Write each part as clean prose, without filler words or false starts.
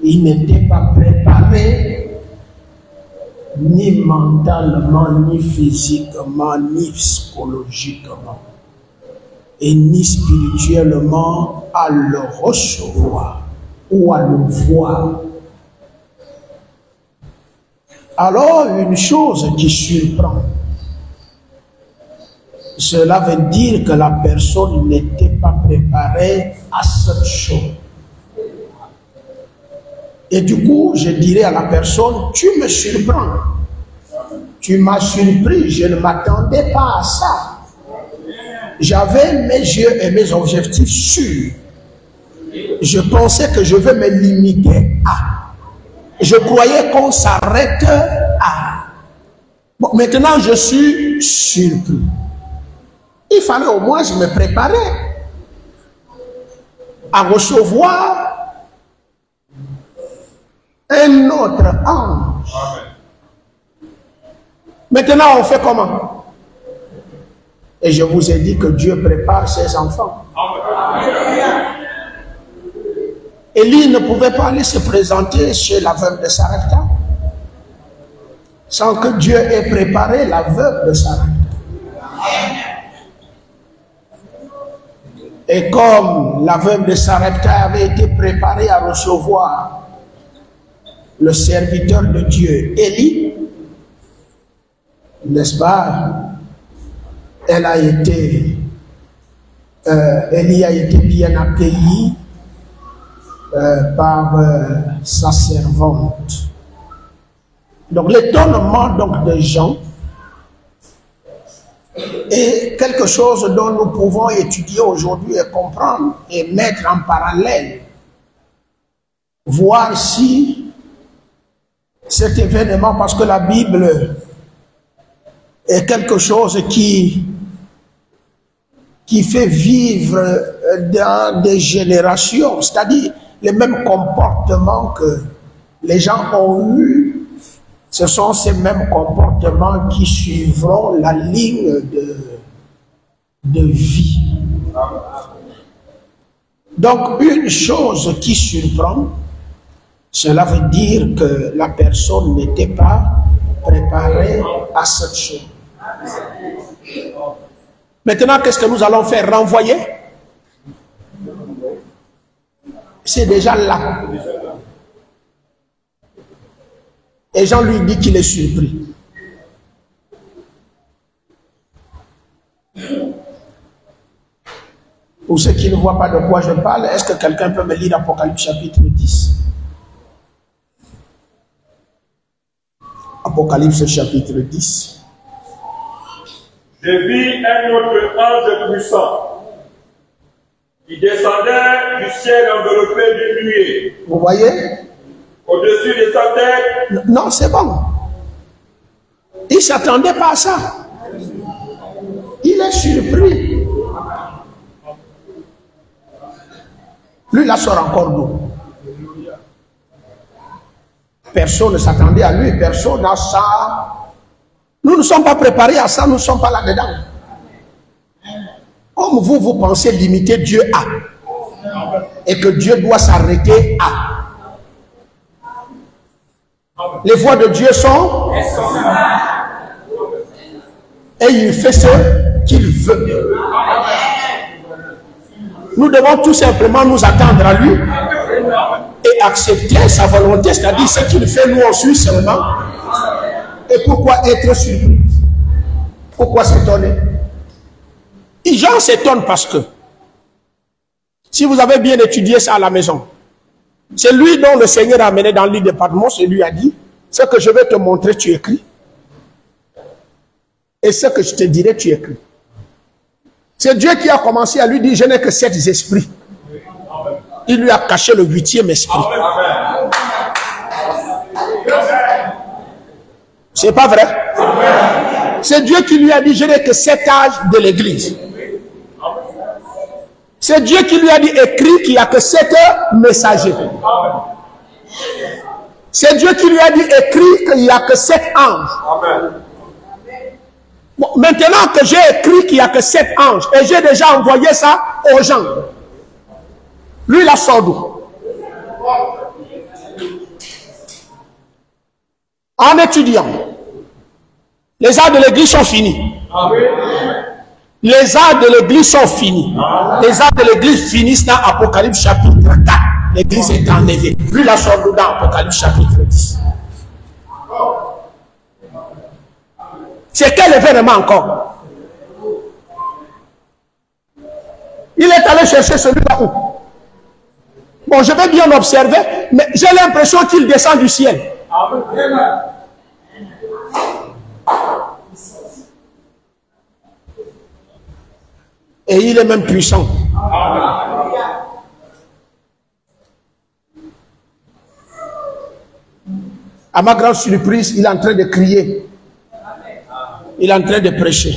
Il n'était pas préparé, ni mentalement, ni physiquement, ni psychologiquement, et ni spirituellement à le recevoir ou à le voir. Alors, une chose qui surprend, cela veut dire que la personne n'était pas préparée à cette chose. Et du coup, je dirais à la personne, tu me surprends. Tu m'as surpris, je ne m'attendais pas à ça. J'avais mes yeux et mes objectifs sûrs. Je pensais que je vais me limiter à. Je croyais qu'on s'arrête à. Bon, maintenant, je suis surpris. Il fallait au moins que je me préparais à recevoir un autre ange. Maintenant, on fait comment? Et je vous ai dit que Dieu prépare ses enfants. Élie ne pouvait pas aller se présenter chez la veuve de Sarepta sans que Dieu ait préparé la veuve de Sarepta. Et comme la veuve de Sarepta avait été préparée à recevoir le serviteur de Dieu, Élie, n'est-ce pas? Élie a été bien accueilli par sa servante. Donc l'étonnement de Jean est quelque chose dont nous pouvons étudier aujourd'hui et comprendre et mettre en parallèle, voir si cet événement, parce que la Bible est quelque chose qui fait vivre dans des générations, c'est-à-dire les mêmes comportements que les gens ont eus, ce sont ces mêmes comportements qui suivront la ligne de vie. Donc une chose qui surprend, cela veut dire que la personne n'était pas préparée à cette chose. Maintenant, qu'est-ce que nous allons faire? Renvoyer? C'est déjà là. Et Jean lui dit qu'il est surpris. Pour ceux qui ne voient pas de quoi je parle, est-ce que quelqu'un peut me lire Apocalypse chapitre 10? Apocalypse chapitre 10. Je vis un autre ange puissant qui descendait du ciel enveloppé d'une nuée. Vous voyez? Au-dessus de sa tête. Non, c'est bon. Il ne s'attendait pas à ça. Il est surpris. Lui, là, sort encore d'eau. Personne ne s'attendait à lui, personne n'a ça. Nous ne sommes pas préparés à ça, nous ne sommes pas là-dedans. Comme vous pensez limiter Dieu à, et que Dieu doit s'arrêter à. Les voies de Dieu sont, et il fait ce qu'il veut. Nous devons tout simplement nous attendre à lui et accepter sa volonté, c'est-à-dire ce qu'il fait, nous on suit seulement. Et pourquoi être surpris? Pourquoi s'étonner? Jean s'étonne parce que, si vous avez bien étudié ça à la maison, c'est lui dont le Seigneur a amené dans l'île de Patmos et lui a dit, ce que je vais te montrer, tu écris. Et ce que je te dirai, tu écris. C'est Dieu qui a commencé à lui dire, je n'ai que 7 esprits. Il lui a caché le 8e esprit. C'est pas vrai? C'est Dieu qui lui a dit, je n'ai que 7 âges de l'église. C'est Dieu qui lui a dit, écrit qu'il n'y a que 7 messagers. C'est Dieu qui lui a dit, écrit qu'il n'y a que 7 anges. Bon, maintenant que j'ai écrit qu'il n'y a que 7 anges, et j'ai déjà envoyé ça aux gens, lui il a sorti d'où? En étudiant, les arts de l'église sont finis. Les arts de l'église sont finis. Les arts de l'église finissent dans Apocalypse chapitre 4. L'église est enlevée. Vu la sorte dans Apocalypse chapitre 10. C'est quel événement encore? Il est allé chercher celui-là où? Bon, je vais bien observer, mais j'ai l'impression qu'il descend du ciel. Et il est même puissant. À ma grande surprise, il est en train de crier. Il est en train de prêcher.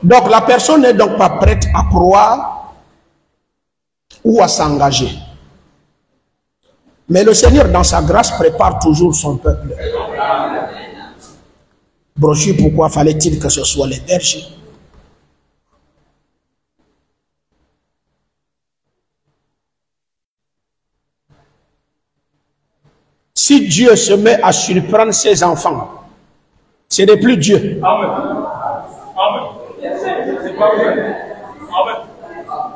Donc la personne n'est donc pas prête à croire ou à s'engager. Mais le Seigneur, dans sa grâce, prépare toujours son peuple. Brochure, pourquoi fallait-il que ce soit les bergers? Si Dieu se met à surprendre ses enfants, ce n'est plus Dieu. Amen. Amen.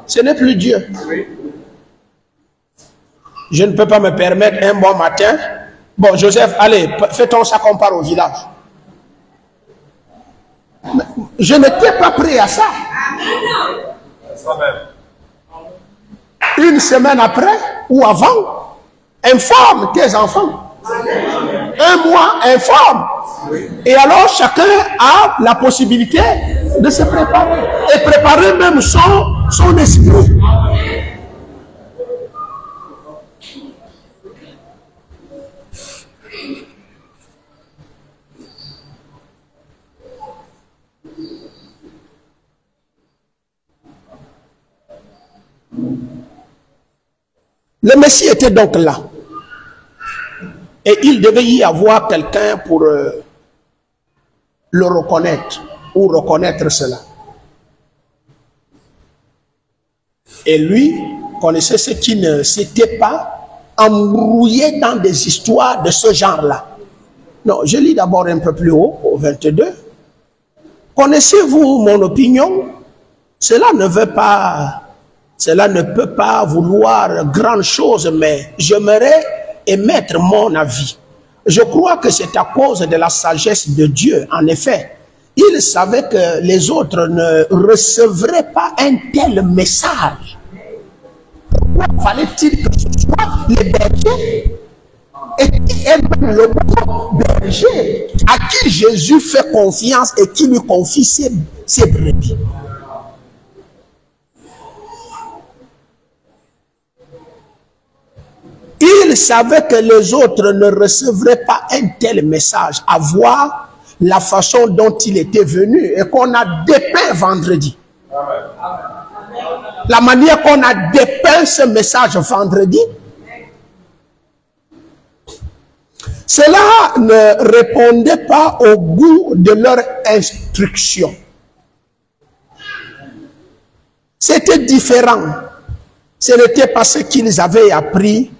Ce n'est plus Dieu. Je ne peux pas me permettre un bon matin. Bon, Joseph, allez, fais-toi ça qu'on part au village. Mais je n'étais pas prêt à ça. Une semaine après ou avant, informe tes enfants. Un mois, informe. Et alors, chacun a la possibilité de se préparer. Et préparer même son esprit. Le Messie était donc là. Et il devait y avoir quelqu'un pour le reconnaître ou reconnaître cela. Et lui connaissait ce qui ne s'était pas embrouillé dans des histoires de ce genre-là. Non, je lis d'abord un peu plus haut, au 22. Connaissez-vous mon opinion? Cela ne peut pas vouloir grande chose, mais j'aimerais émettre mon avis. Je crois que c'est à cause de la sagesse de Dieu. En effet, il savait que les autres ne recevraient pas un tel message. Pourquoi fallait-il que ce soit les bergers et qui est même le bon berger à qui Jésus fait confiance et qui lui confie ses brebis? Il savait que les autres ne recevraient pas un tel message, à voir la façon dont il était venu et qu'on a dépeint vendredi. La manière qu'on a dépeint ce message vendredi, cela ne répondait pas au goût de leur instruction. C'était différent. Ce n'était pas ce qu'ils avaient appris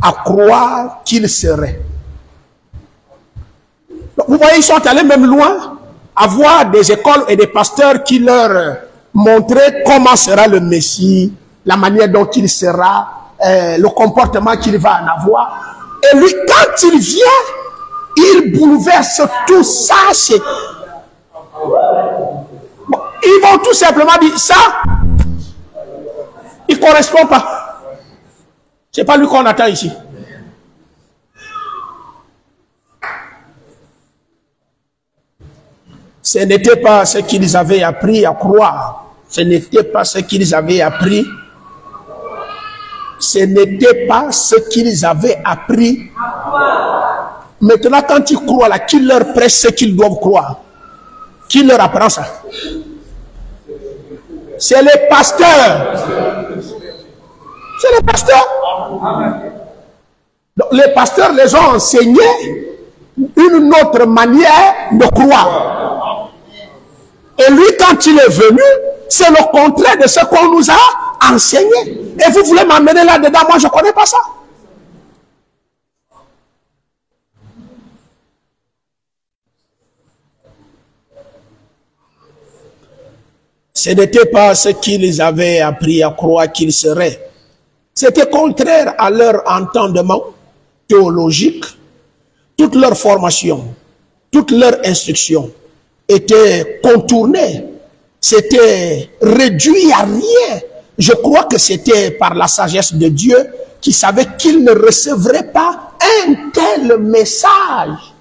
à croire qu'il serait. Donc, vous voyez, ils sont allés même loin, à voir des écoles et des pasteurs qui leur montraient comment sera le Messie, la manière dont il sera, le comportement qu'il va en avoir. Et lui, quand il vient, il bouleverse tout ça. Bon, ils vont tout simplement dire, ça, il ne correspond pas. Ce n'est pas lui qu'on attend ici. Ce n'était pas ce qu'ils avaient appris à croire. Ce n'était pas ce qu'ils avaient appris. Ce n'était pas ce qu'ils avaient appris. Maintenant, quand ils croient là, qui leur presse ce qu'ils doivent croire? Qui leur apprend ça? C'est les pasteurs. C'est les pasteurs. Donc, les pasteurs les ont enseigné une autre manière de croire. Et lui, quand il est venu, c'est le contraire de ce qu'on nous a enseigné. Et vous voulez m'amener là-dedans, moi je ne connais pas ça. Ce n'était pas ce qu'ils avaient appris à croire qu'ils seraient. C'était contraire à leur entendement théologique. Toute leur formation, toute leur instruction était contournée. C'était réduit à rien. Je crois que c'était par la sagesse de Dieu qui savait qu'il ne recevrait pas un tel message.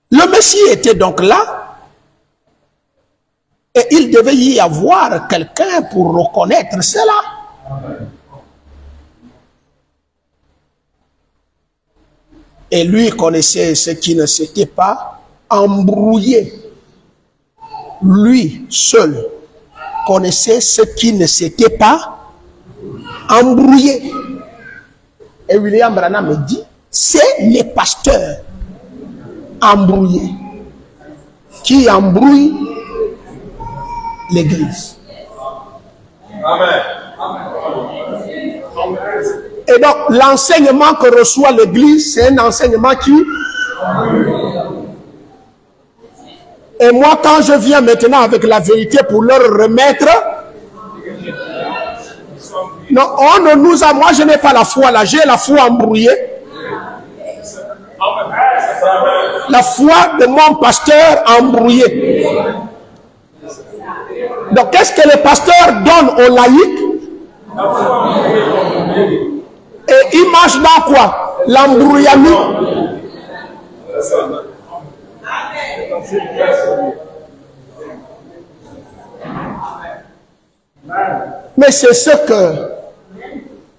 Le Messie était donc là et il devait y avoir quelqu'un pour reconnaître cela. Et lui connaissait ce qui ne s'était pas embrouillé. Lui seul connaissait ce qui ne s'était pas embrouillé. Et William Branham me dit, c'est les pasteurs embrouillés qui embrouillent l'église. Amen. Et donc, l'enseignement que reçoit l'église, c'est un enseignement qui... Et moi, quand je viens maintenant avec la vérité pour leur remettre... Non, on ne nous a... Moi, je n'ai pas la foi là, j'ai la foi embrouillée. La foi de mon pasteur embrouillée. Donc, qu'est-ce que les pasteurs donnent aux laïcs? Et ils marchent dans quoi? L'embrouillamento. Mais c'est ce que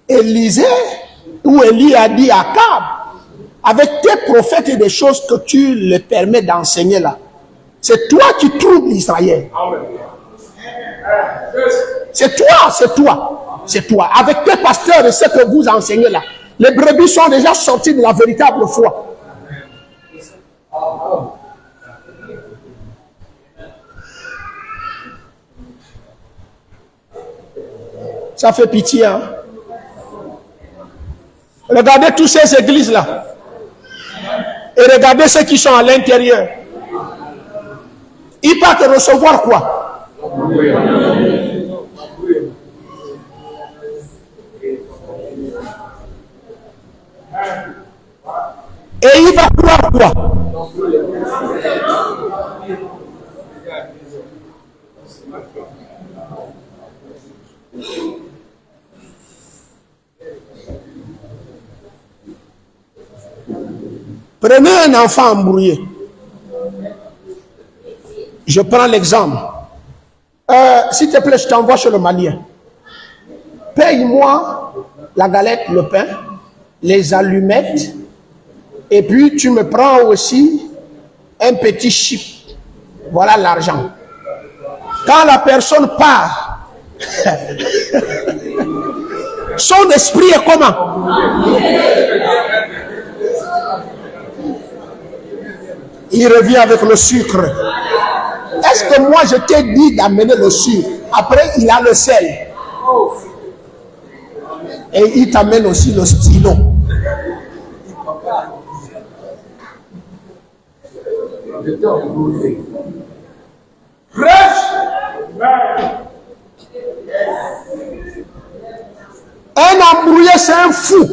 Élisée ou Élie a dit à Akab. Avec tes prophètes et des choses que tu leur permets d'enseigner là. C'est toi qui troubles Israël. C'est toi, c'est toi. C'est toi. Avec tes pasteurs et ce que vous enseignez là. Les brebis sont déjà sortis de la véritable foi. Ça fait pitié, hein? Regardez toutes ces églises là. Et regardez ceux qui sont à l'intérieur. Ils partent recevoir quoi? Et il va croire quoi? Prenez un enfant embrouillé. Je prends l'exemple. S'il te plaît, je t'envoie chez le Malien. Paye-moi la galette, le pain, les allumettes, et puis tu me prends aussi un petit chip. Voilà l'argent. Quand la personne part, son esprit est comment? Il revient avec le sucre. Est-ce que moi je t'ai dit d'amener le sucre? Après il a le sel. Et il t'amène aussi le stylo. Un embrouillé, c'est un fou.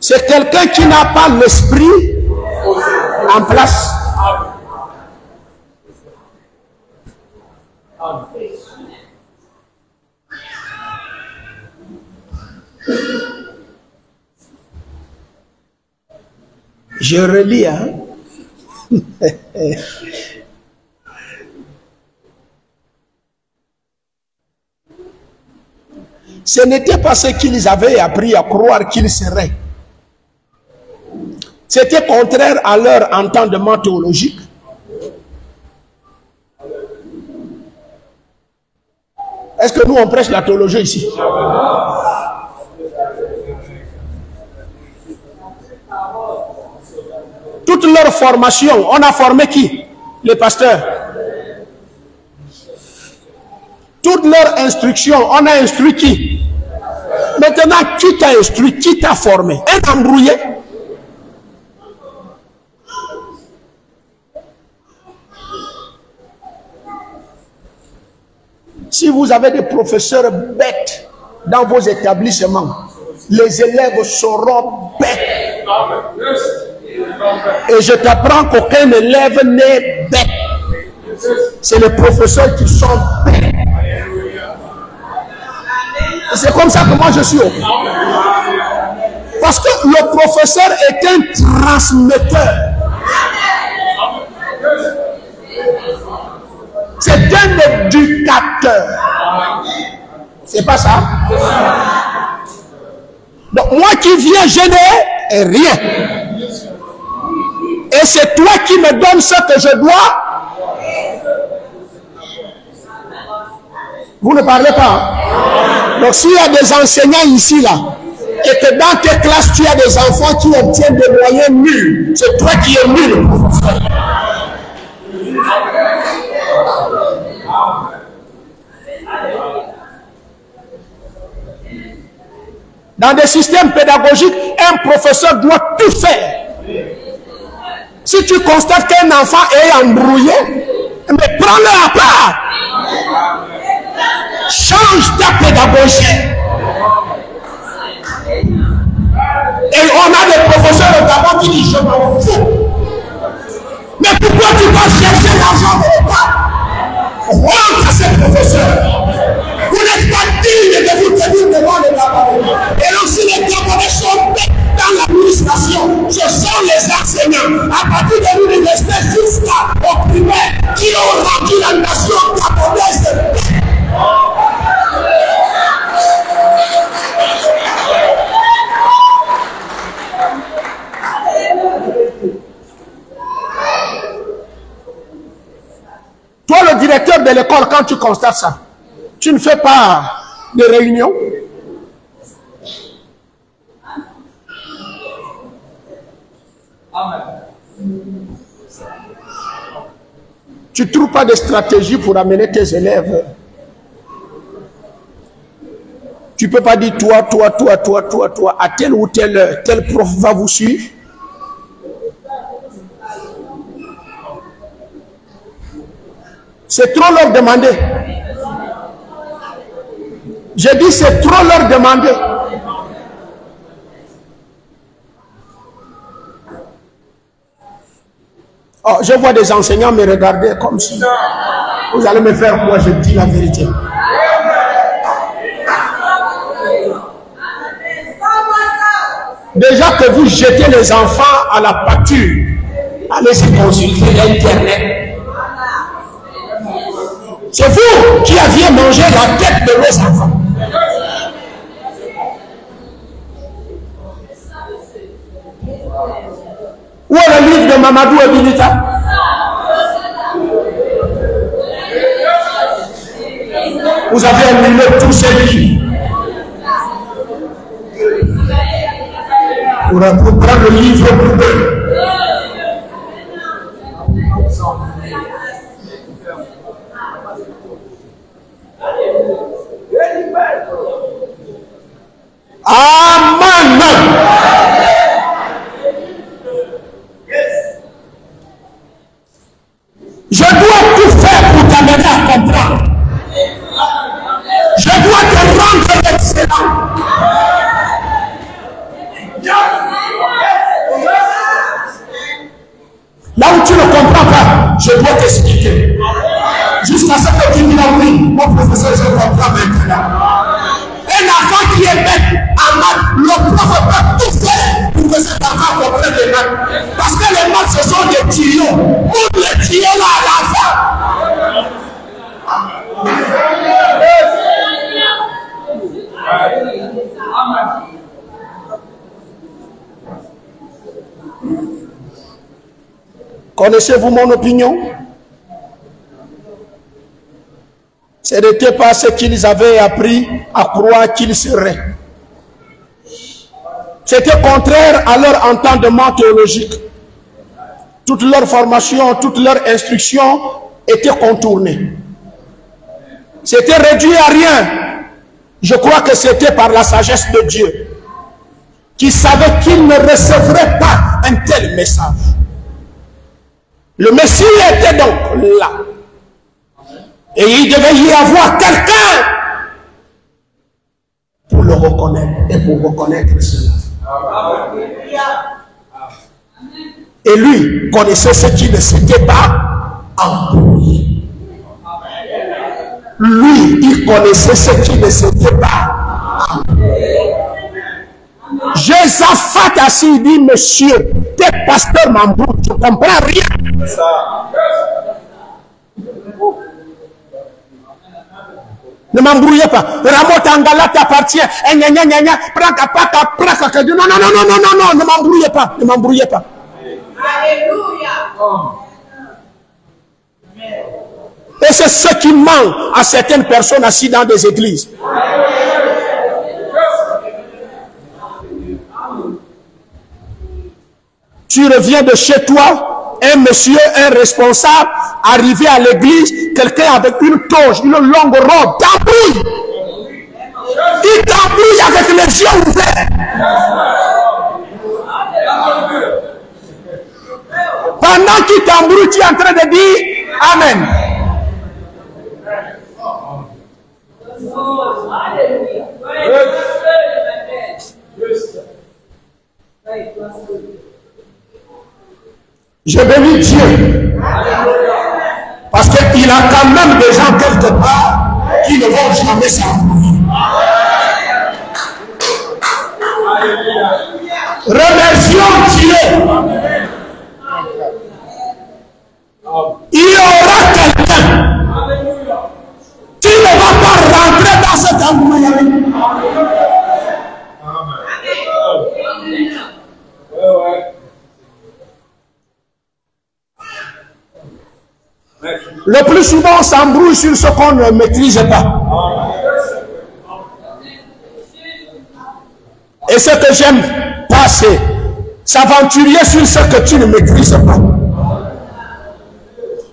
C'est quelqu'un qui n'a pas l'esprit en place. Je relis, hein. Ce n'était pas ce qu'ils avaient appris à croire qu'ils seraient. C'était contraire à leur entendement théologique. Est-ce que nous on prêche la théologie ici? toute leur formation, on a formé qui? Les pasteurs. Toute leur instruction, on a instruit qui? Maintenant, qui t'a instruit? Qui t'a formé? Un embrouillé? Si vous avez des professeurs bêtes dans vos établissements, les élèves seront bêtes. Et je t'apprends qu'aucun élève n'est bête. C'est les professeurs qui sont bêtes. C'est comme ça que moi je suis. Parce que le professeur est un transmetteur. C'est un éducateur. C'est pas ça? Donc moi qui viens, je n'ai rien. Et c'est toi qui me donnes ce que je dois. Vous ne parlez pas. Hein? Donc s'il y a des enseignants ici, là, et que dans tes classes, tu as des enfants qui obtiennent des moyens nuls, c'est toi qui es nul, professeur. Dans des systèmes pédagogiques, un professeur doit tout faire. Si tu constates qu'un enfant est embrouillé, mais prends-le à part. Change ta pédagogie. Et on a des professeurs notamment qui disent je m'en fous. Mais pourquoi tu vas chercher l'argent de l'État? Rentre à ces professeurs. Vous n'êtes pas digne de vous tenir devant les Gabonais. Et donc si les Gabonais sont bêtes dans l'administration, ce sont les enseignants, à partir de l'université jusqu'au primaire, qui ont rendu la nation gabonaise bête. Toi, le directeur de l'école, quand tu constates ça, tu ne fais pas de réunion? Tu ne trouves pas de stratégie pour amener tes élèves? Tu ne peux pas dire toi, à tel ou tel prof va vous suivre? C'est trop leur demander. J'ai dit c'est trop leur demander. Oh, je vois des enseignants me regarder comme si vous allez me faire quoi? Je dis la vérité. Déjà que vous jetez les enfants à la pâture, allez-y consulter l'internet. C'est vous qui aviez mangé la tête de vos enfants. Où est le livre de Mamadou Ebilita? Vous avez annulé tous ces livres. Pour prendre le livre pour eux. Amen. Je dois tout faire pour t'amener à comprendre. Je dois te rendre excellent. Là où tu ne comprends pas, je dois t'expliquer. Jusqu'à ce que tu me dises oui, mon professeur, je comprends maintenant. Un enfant qui est bête en maths, le prof peut tout faire pour que cet enfant comprenne les maths. Parce que les maths, ce sont des tuyaux. Pour les tuyaux là à l'enfant. Connaissez-vous mon opinion? Ce n'était pas ce qu'ils avaient appris à croire qu'ils seraient. C'était contraire à leur entendement théologique. toute leur formation, toute leur instruction était contournée. C'était réduit à rien. Je crois que c'était par la sagesse de Dieu qui savait qu'il ne recevrait pas un tel message. Le Messie était donc là. Et il devait y avoir quelqu'un pour le reconnaître et pour reconnaître cela. Et lui connaissait ce qui ne s'était pas embrouillé. Lui, il connaissait ce qui ne s'était pas embrouillé. Josaphat assis dit, monsieur, tes pasteurs m'embrouillent, je ne comprends rien. Ne m'embrouillez pas. Ramoth Angala t'appartient. Non, ne m'embrouillez pas. Ne m'embrouillez pas. Alléluia. Et c'est ce qui manque à certaines personnes assises dans des églises. Tu reviens de chez toi, un monsieur, un responsable, arrivé à l'église, quelqu'un avec une toge, une longue robe, t'embrouille. Il t'embrouille avec les yeux ouverts. Pendant qu'il t'embrouille, tu es en train de dire Amen. Je bénis Dieu. Parce qu'il a quand même des gens quelque part qui ne vont jamais s'embrouiller. Remercions Dieu. Il y aura quelqu'un qui ne va pas rentrer dans cet embrouillement. Le plus souvent, on s'embrouille sur ce qu'on ne maîtrise pas. Et ce que j'aime pas, c'est s'aventurer sur ce que tu ne maîtrises pas.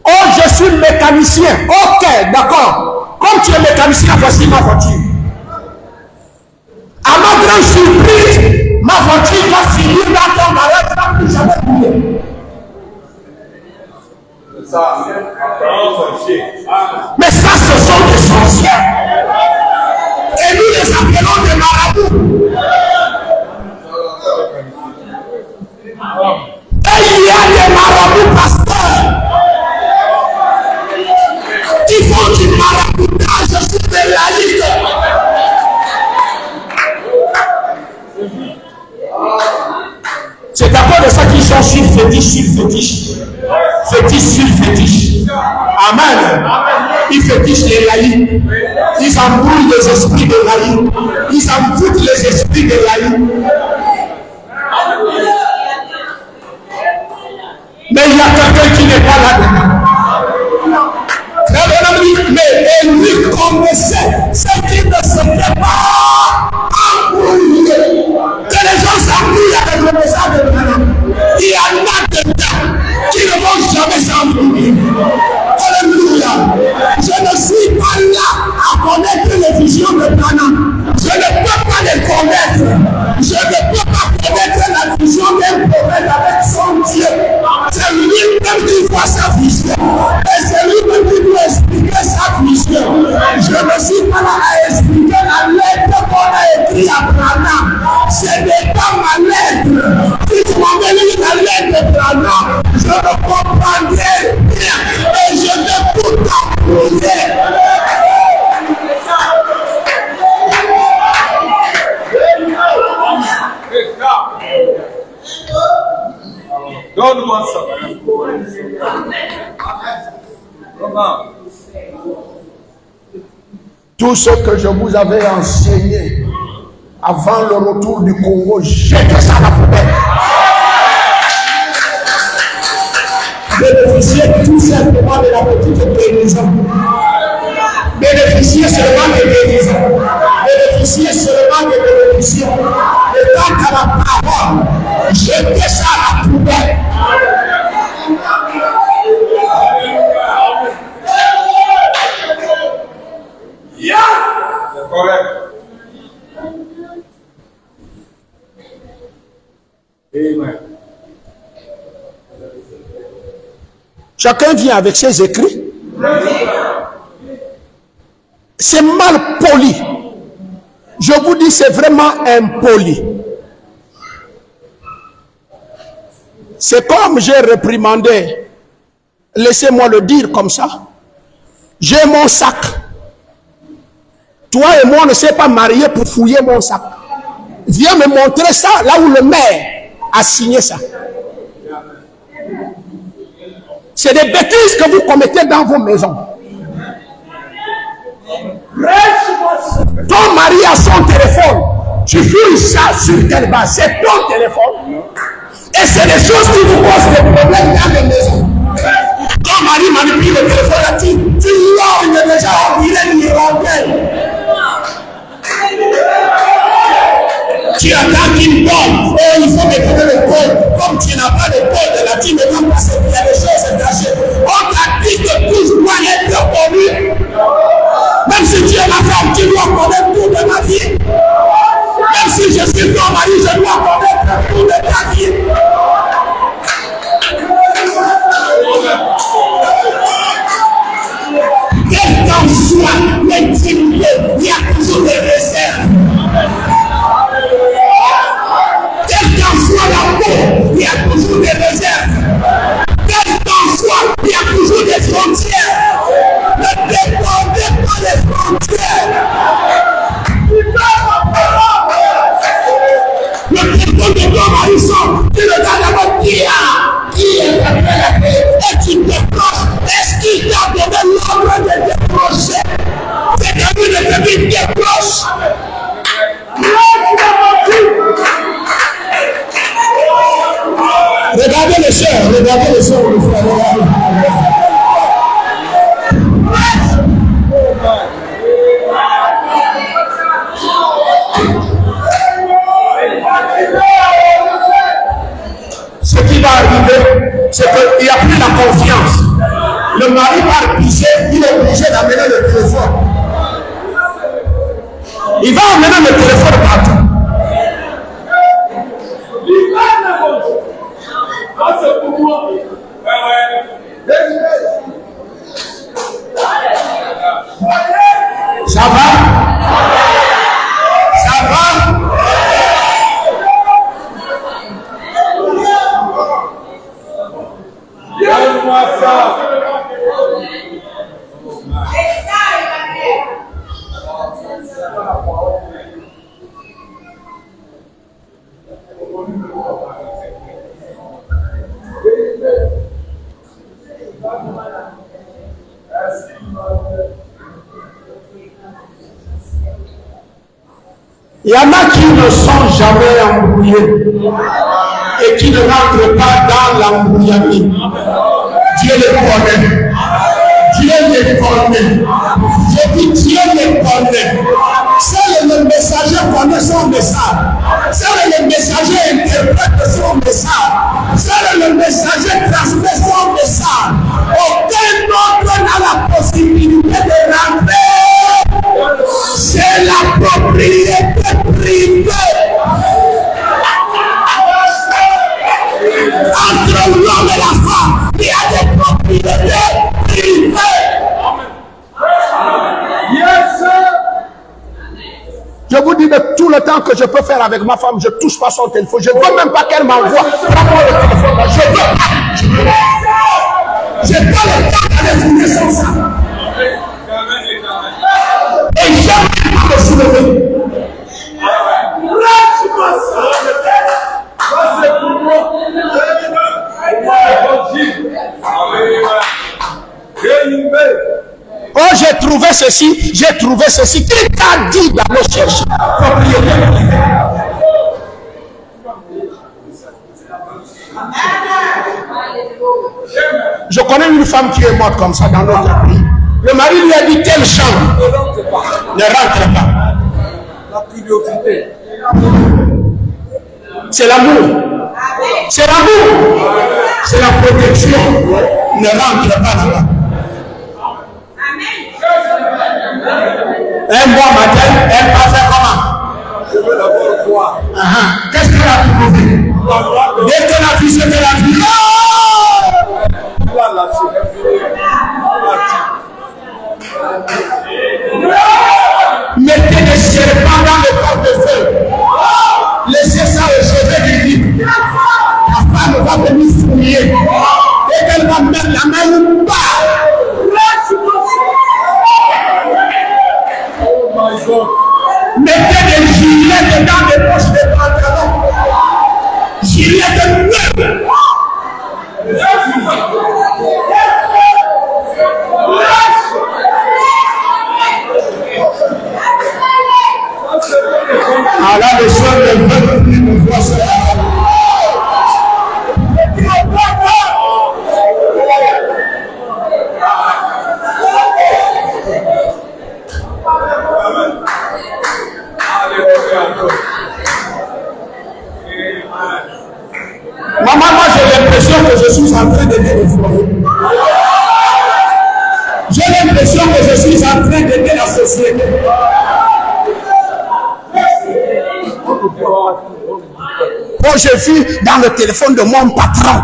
Oh, je suis mécanicien. Ok, d'accord. Comme tu es mécanicien, voici ma voiture. À ma grande surprise, ma voiture va finir dans ton garage, va plus jamais rouler. Mais ça, ce sont des sorciers. Et nous les appelons des marabouts. Et il y a des marabouts pasteurs qui font du maraboutage sur des laïcs. C'est à cause de ça qu'ils sont sur fétiche. Fétiche sur fétiche. Amen. Ils fétichent les laïcs. Ils embrouillent les esprits des laïcs. Ils envoûtent les esprits des laïcs. Mais il y a quelqu'un qui n'est pas là-dedans. Mais lui connaissait ce qui ne s'était pas embrouillé. Que les gens s'embrouillent avec le message de Dieu. Il y en a dedans qui ne vont jamais s'embrouiller. Alléluia. Je ne suis pas là à connaître les visions de Branham. Je ne peux pas les connaître. Je ne peux pas connaître la vision d'un prophète avec son Dieu. C'est lui-même qui voit sa vision. Et c'est lui-même qui doit expliquer sa vision. Je ne suis pas là à expliquer la lettre qu'on a écrite à Branham. Ce n'est pas ma lettre. Si tu m'avais lu la lettre de Branham, je ne comprendrais rien. Et je vais tout t'embrouiller. Donne-moi ça. Tout ce que je vous avais enseigné avant le retour du Congo, jetez ça à la poubelle. Bénéficiez tout simplement de la petite guérison. Bénéficiez seulement de guérison. Bénéficiez seulement de bénédiction. Et quant à la parole, jetez ça à la poubelle. C'est correct. Amen. Chacun vient avec ses écrits. C'est mal poli. Je vous dis, c'est vraiment impoli. C'est comme j'ai réprimandé. Laissez-moi le dire comme ça. J'ai mon sac. Toi et moi, on ne s'est pas mariés pour fouiller mon sac. Viens me montrer ça là où le maire a signé ça. C'est des bêtises que vous commettez dans vos maisons. Ton mari a son téléphone. Tu fouilles ça sur quelle base? C'est ton téléphone. Et c'est des choses qui vous posent des problèmes dans les maisons. Ton mari manipule le téléphone là, tu l'as, il est déjà il est irlandais. Tu attends qu'il donne. Oh, il faut me donner le code. Comme tu n'as pas de code là, tu ne peux pas passer. Il y a des choses cachées. On t'a dit que tout doit être connu. Même si tu es ma femme, tu dois connaître tout de ma vie. Même si je suis ton mari, je dois connaître tout de ta vie. Quelle qu'en soit l'intimité, il y a toujours des réserves. Quelle qu'en soit la peau, il y a toujours des réserves. Quelle qu'en soit, il y a toujours des frontières. Ne dépendez pas des frontières. Le téléphone de ton mari sort, tu regardes d'abord qui est et tu décroches. Est-ce qu'il t'a donné l'ordre de décrocher? C'est à lui de te dire décroche. Regardez les sœurs, regardez les sœurs, les frères, regardez. Ce qui va arriver, c'est qu'il n'y a plus la confiance. Le mari va pisser, il est obligé d'amener le téléphone. Il va amener le téléphone partout. Ça va? Ça va? Donne-moi ça. Il y en a qui ne sont jamais embrouillés et qui ne rentrent pas dans l'embrouillamine. Dieu les connaît. Dieu les connaît. Je dis Dieu les connaît. C'est le messager connaît son message. C'est le messager interprète son message. C'est le messager transmet son message. Aucun autre n'a la possibilité de rentrer. C'est la propriété privée. Entre l'homme et la femme, il y a des propriétés privées. Yes, sir. Je vous dis de tout le temps que je peux faire avec ma femme, je ne touche pas son téléphone. Je ne veux même pas qu'elle m'envoie. Prends-moi le téléphone là. Je veux pas. Je n'ai pas le temps d'aller fouiller son sang. Et jamais pas me soulever. Lâche-moi ça. Ça c'est pour moi. Oh, j'ai trouvé ceci, j'ai trouvé ceci. Qui t'a dit d'aller chercher? Je connais une femme qui est morte comme ça dans notre pays. Le mari lui a dit telle chambre. Ne rentre pas. La curiosité. C'est l'amour. C'est l'amour. C'est la protection. Ne rentre pas là-bas. Un bon matin, elle va faire comment? Je veux d'abord voir. Qu'est-ce qu'elle a trouvé? Dès qu'elle a vu ce qu'elle a vu, mettez des serpents dans le portefeuille. Laissez ça au chevet du lit. La femme va venir fouiller. Dès qu'elle va mettre la main ou pas. Oh my God. Mettez des gilets dans les poches des pantalons. Gilets de meubles. Ah là, les soeurs ne veulent plus me voir ça. Maman, moi j'ai l'impression que je suis en train d'aider le foyer. J'ai l'impression que je suis en train d'aider la société. Quand j'ai vu dans le téléphone de mon patron,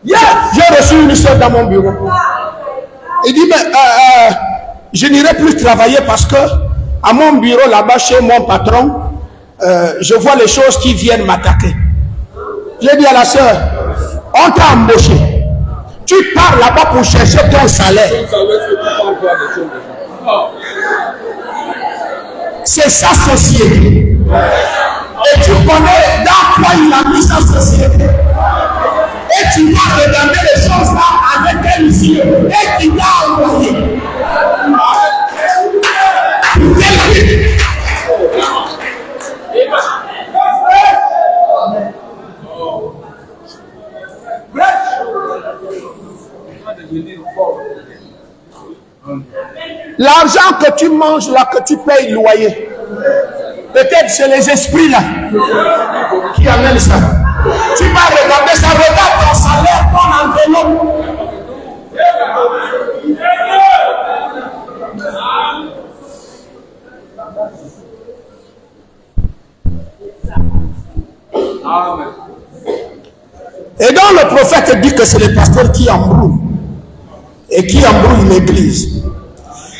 j'ai reçu une soeur dans mon bureau. Il dit, mais je n'irai plus travailler parce que à mon bureau là-bas chez mon patron, je vois les choses qui viennent m'attaquer. J'ai dit à la soeur, on t'a embauché. Tu pars là-bas pour chercher ton salaire. C'est sa société. Et tu connais dans quoi il a mis sa société. Et tu vas regarder les choses là avec un yeux. Et tu vas envoyer. L'argent que tu manges là, que tu payes loyer, peut-être c'est les esprits là qui amènent ça. Tu vas regarder ça, regarde ton salaire, ton enveloppe. Et donc le prophète dit que c'est les pasteurs qui embrouillent et qui embrouillent l'église.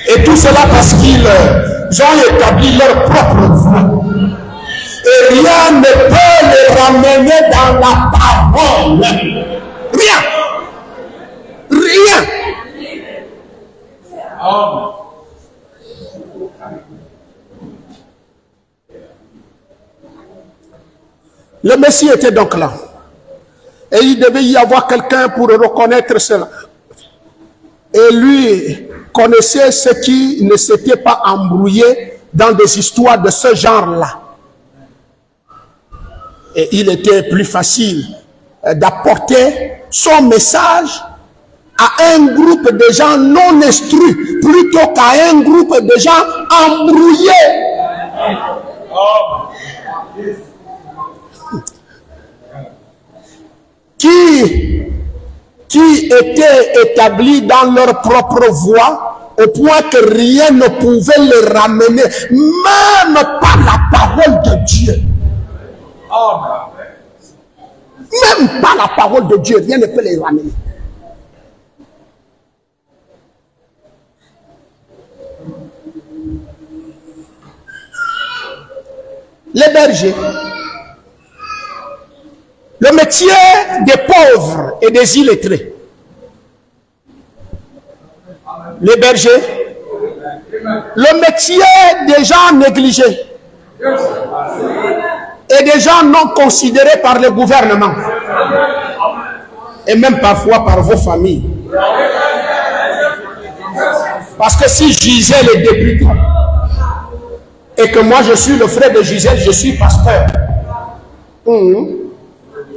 Et tout cela parce qu'ils ont établi leur propre voie. Et rien ne peut les ramener dans la parole. Rien. Rien. Le Messie était donc là. Et il devait y avoir quelqu'un pour reconnaître cela. Et lui connaissait ceux qui ne s'étaient pas embrouillés dans des histoires de ce genre-là. Et il était plus facile d'apporter son message à un groupe de gens non instruits plutôt qu'à un groupe de gens embrouillés. Qui étaient établis dans leur propre voie au point que rien ne pouvait les ramener, même pas la parole de Dieu. Même pas la parole de Dieu, rien ne peut les ramener. Les bergers. Le métier des pauvres et des illettrés. Les bergers. Le métier des gens négligés. Et des gens non considérés par le gouvernement. Et même parfois par vos familles. Parce que si Gisèle est député, et que moi je suis le frère de Gisèle, je suis pasteur.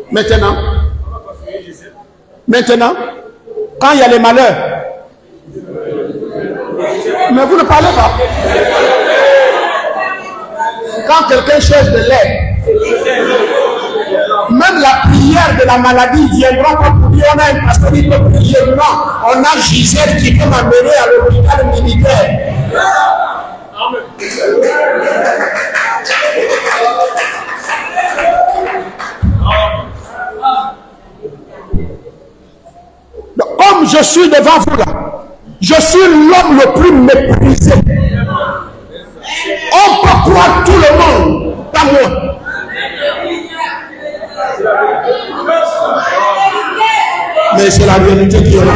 Maintenant, quand il y a les malheurs, mais vous ne parlez pas. Quand quelqu'un cherche de l'aide, Même la prière de la maladie viendra pas pour dire on a un pasteur qui peut prier. Non, on a Gisèle qui peut m'amener à l'hôpital militaire. Donc, comme je suis devant vous là, je suis l'homme le plus méprisé. On peut croire tout le monde, pas moi. Mais c'est la vérité qui est là.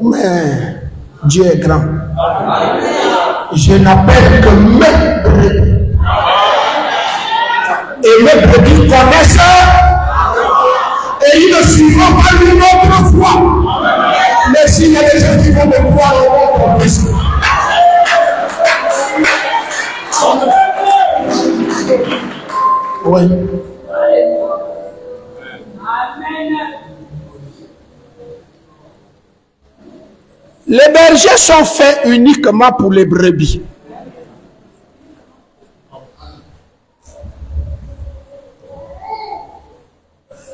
Mais Dieu est grand. Je n'appelle que mes brebis. Et mes brebis connaissent et ils ne suivront pas une autre foi. Mais s'il y a des gens qui vont me croire, ils vont comprendre. Oui. Les bergers sont faits uniquement pour les brebis.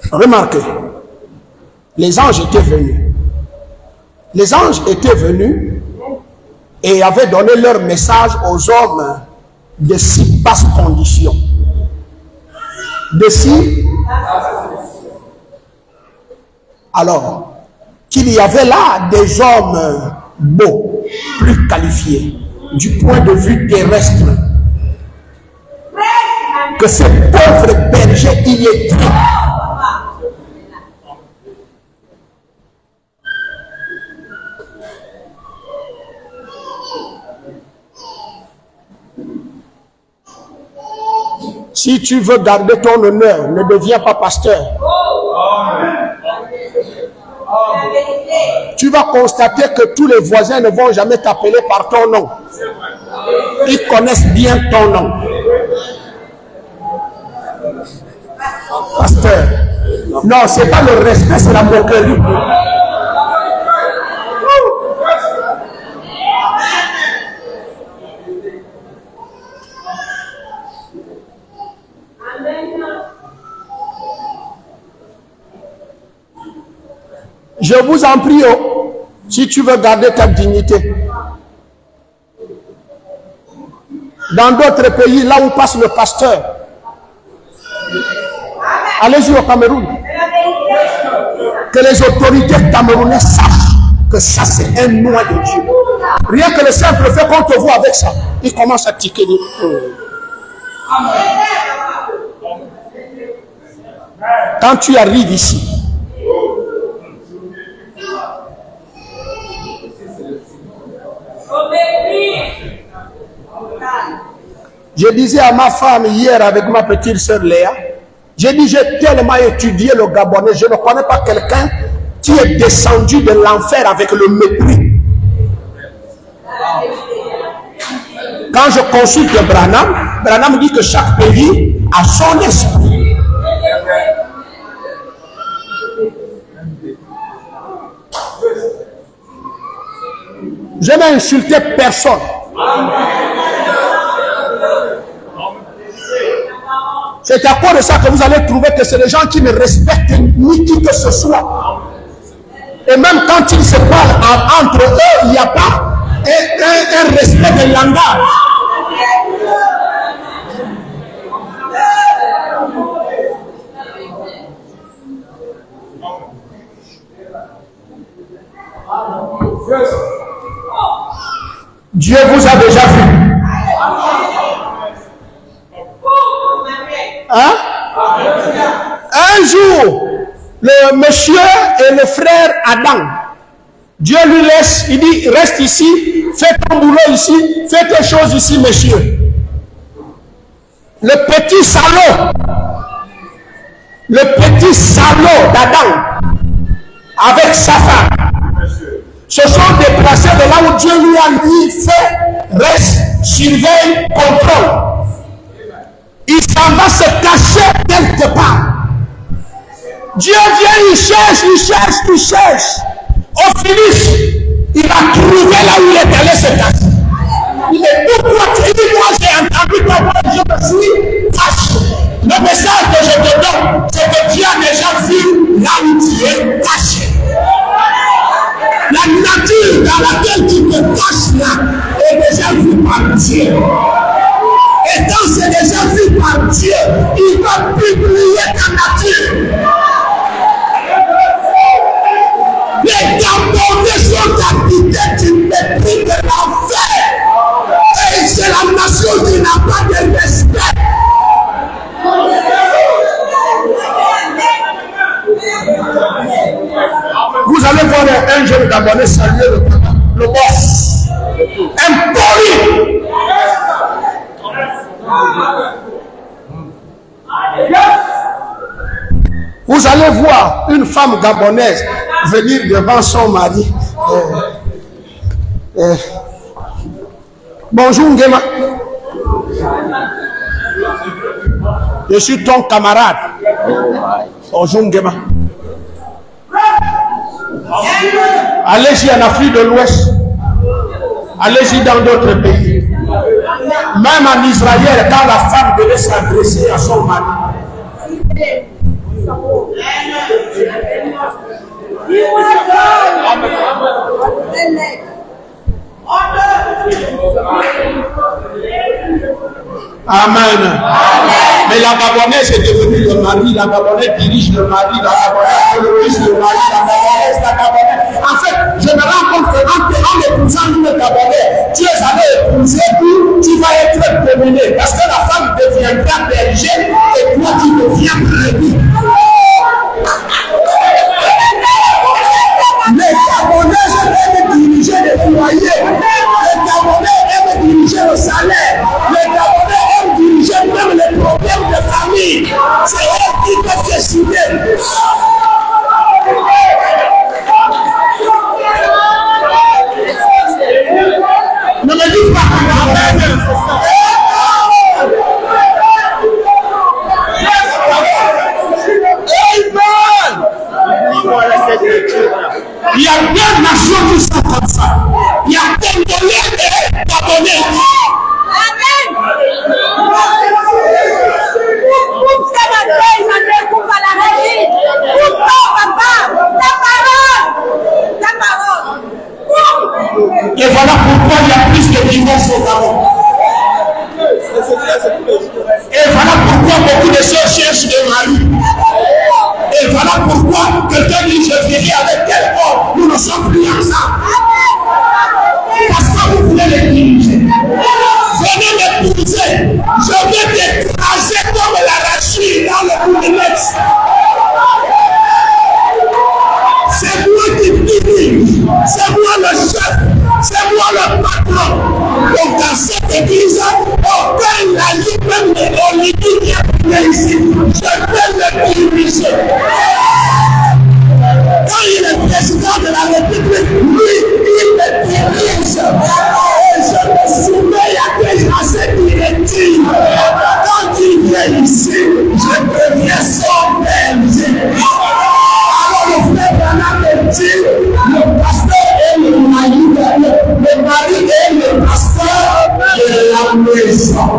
Remarquez, les anges étaient venus. Les anges étaient venus et avaient donné leur message aux hommes de si basses conditions. De si. Alors, qu'il y avait là des hommes beaux, plus qualifiés, du point de vue terrestre, que ces pauvres bergers illettrés si tu veux garder ton honneur, ne deviens pas pasteur. Tu vas constater que tous les voisins ne vont jamais t'appeler par ton nom. Ils connaissent bien ton nom. Pasteur. Non, ce n'est pas le respect, c'est la moquerie. Je vous en prie, si tu veux garder ta dignité. Dans d'autres pays, là où passe le pasteur, allez-y au Cameroun. Que les autorités camerounaises sachent que ça c'est un nom de Dieu. Rien que le simple fait qu'on te voit avec ça, il commence à tiquer. Quand tu arrives ici, je disais à ma femme hier avec ma petite sœur Léa, j'ai dit j'ai tellement étudié le Gabonais, je ne connais pas quelqu'un qui est descendu de l'enfer avec le mépris. Quand je consulte Branham, Branham dit que chaque pays a son esprit. Je n'ai insulté personne. C'est à cause de ça que vous allez trouver que c'est des gens qui ne respectent ni qui que ce soit. Et même quand ils se parlent entre eux, il n'y a pas un respect de langage. Dieu vous a déjà vu. Hein? Un jour, le monsieur et le frère Adam, Dieu lui laisse, il dit, reste ici, fais ton boulot ici, fais tes choses ici, monsieur. Le petit salaud d'Adam, avec sa femme, se sont déplacés de là où Dieu lui a dit, fais, reste, surveille, contrôle. Il s'en va se cacher quelque part. Dieu vient, il cherche. Au finish, il a trouvé là où il est allé se cacher. Il est pourquoi tu dis, moi j'ai entendu ta voix, je me suis caché. Le message que je te donne, c'est que Dieu a déjà vu là où tu es caché. La nature dans laquelle tu te caches là est déjà vue par Dieu. Et quand c'est déjà vu par Dieu, il va publier ta nature. Les Gabonais sont habités d'une mépris de l'enfer. Et c'est la nation qui n'a pas de respect. Vous allez voir un jeune Gabonais saluer le boss. Impoli. Vous allez voir une femme gabonaise venir devant son mari. Bonjour Ngema. Je suis ton camarade. Bonjour Ngema. Allez-y en Afrique de l'Ouest. Allez-y dans d'autres pays. Même en Israël, quand la femme devait s'adresser à son mari. Amen. Mais la Gabonaise est devenue le mari, la Gabonaise dirige le mari, la Gabonaise terrorise le mari, la Gabonaise. En fait, je me rends compte qu'en épousant une Gabonaise, tu es allé épouser où tu vas être dominé. Parce que la femme deviendra berger et toi tu deviens brebis. Les Gabonaises aiment diriger les foyers. Les Gabonais aiment diriger le salaire. Les Gabonais aiment diriger même les problèmes de famille. C'est eux qui peuvent décider. Ne me dites pas. Il y a deux nations qui sont comme ça. Il y a Congolais et Gabonais. Amen. Coupe ça la veille, ma mère, coupe à la régie. Coupe ton papa, ta parole. Ta parole. Et voilà pourquoi il y a plus de divorces au Gabon. Et voilà pourquoi beaucoup de sœurs cherchent des maris. Et voilà pourquoi quelqu'un dit je vivrai avec quel homme, nous ne sommes plus ensemble. Parce que vous voulez les diriger. Venez m'épouser. Je vais t'écraser comme l'arachide dans le bout. C'est moi qui dirige. C'est moi le chef. C'est moi le patron. Donc dans cette église, aucun laïc, même les Olympiques qui est ici, je vais le diriger. Quand il est président de la République, lui, il me dirige. Et je me soumets à cette directive. Quand il vient ici, je deviens son berger. Alors le frère Branham me dit, le pasteur est le mari, le mari est le pasteur de la maison.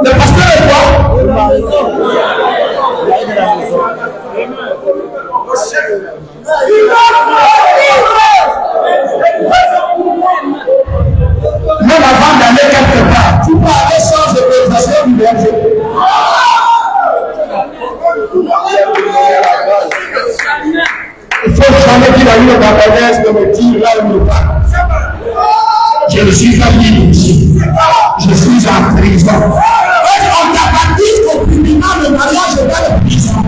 Le pasteur est quoi? Même avant d'aller quelque part, tu peux aller sans autorisation du berger. Il faut jamais dire à une Gabonaise de me dire là où il va. Je ne suis pas libre ici. Je suis en prison. On t'a pas dit qu'au tribunal le mariage est pas de prison.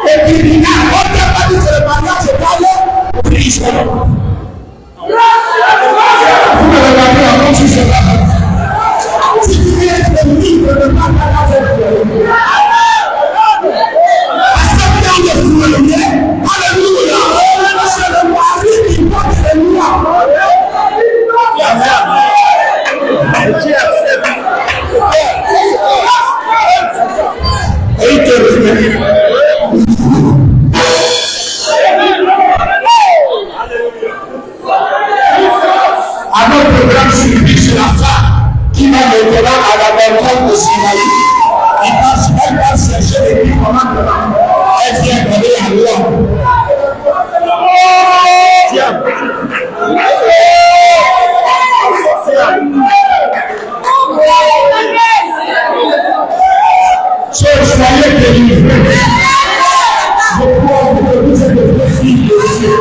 Au tribunal, on t'a pas dit que le mariage est pas de prison. Vous me regardez encore sur ce mariage. Si tu veux être libre de mariage, parce que dans le foyer, alléluia, c'est le mari qui porte les lois. Et il te À notre programme surprise sur la femme qui va maintenant à la montagne de Sinaï. Elle va chercher les 10 commandements. Elle vient donner à loi. Tiens. Soyez délivrés. Je crois que vous êtes des filles de Dieu.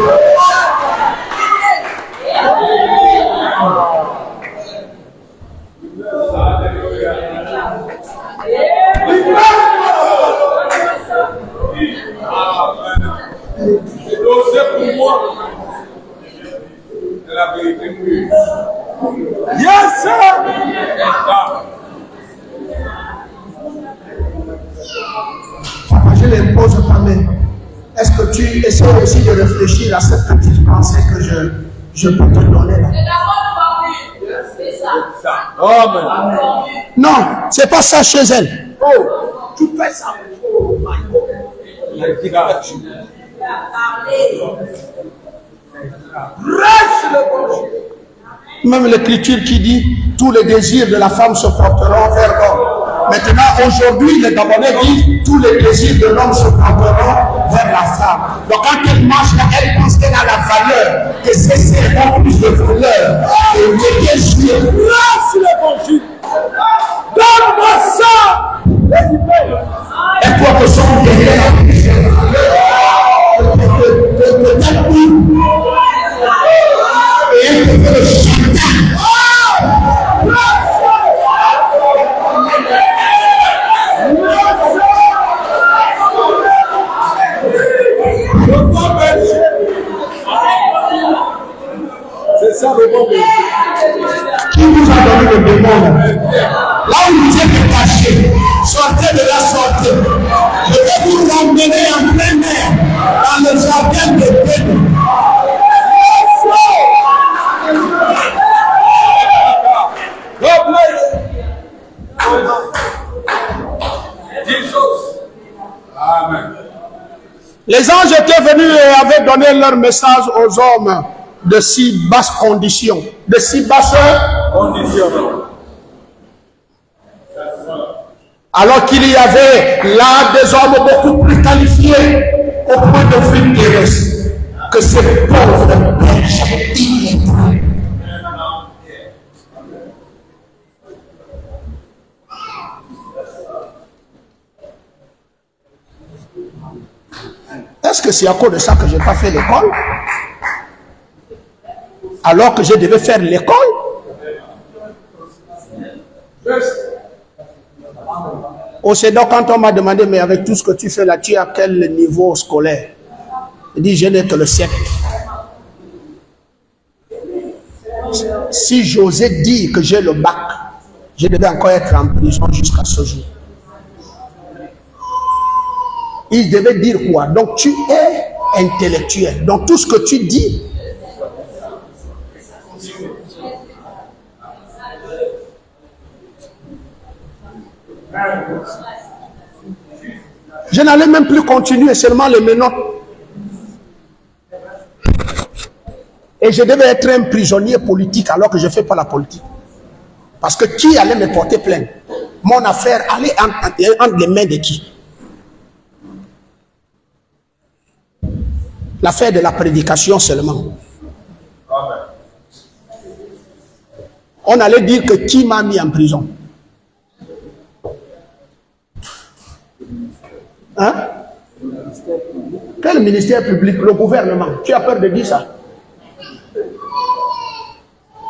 Yes, sir. Papa, je les pose ta main. Est-ce que tu essaies aussi de réfléchir à cette petite pensée que je peux te donner là? C'est ça. Amen. Non, c'est pas ça chez elle. Oh, tu fais ça. Oh my God. Reste le bon Dieu. Même l'écriture qui dit tous les désirs de la femme se porteront vers l'homme. Maintenant, aujourd'hui, les Gabonais disent tous les désirs de l'homme se porteront vers la femme. Donc, quand elle marche là, elle pense qu'elle a la valeur, que c'est serment plus de valeur. Et les désirs. Reste le bon Dieu. Donne-moi ça. Et toi que son derrière la et elle te fait le chantage. C'est ça le bon Dieu. Qui vous a donné le démon? Là où vous êtes caché, sortez de la sortie. Je vais vous emmener en plein air dans le jardin de Dieu. God bless. Jesus. Amen. Les anges étaient venus et avaient donné leur message aux hommes de si basses conditions, de si basses Condition. alors qu'il y avait là des hommes beaucoup plus qualifiés au point de vue terrestre que ces pauvres bergers illettrés. Est-ce que c'est à cause de ça que je n'ai pas fait l'école? Alors que je devais faire l'école? Au CEDOC, quand on m'a demandé, mais avec tout ce que tu fais là, tu es à quel niveau scolaire? Je dis, je n'ai que le 7. Si j'osais dire que j'ai le bac, je devais encore être en prison jusqu'à ce jour. Il devait dire quoi? Donc tu es intellectuel. Donc tout ce que tu dis, je n'allais même plus continuer, seulement les menottes. Et je devais être un prisonnier politique alors que je ne fais pas la politique. Parce que qui allait me porter plainte? Mon affaire allait entre les mains de qui? L'affaire de la prédication seulement. Amen. On allait dire que qui m'a mis en prison? Hein? Quel ministère public? Le gouvernement. Tu as peur de dire ça?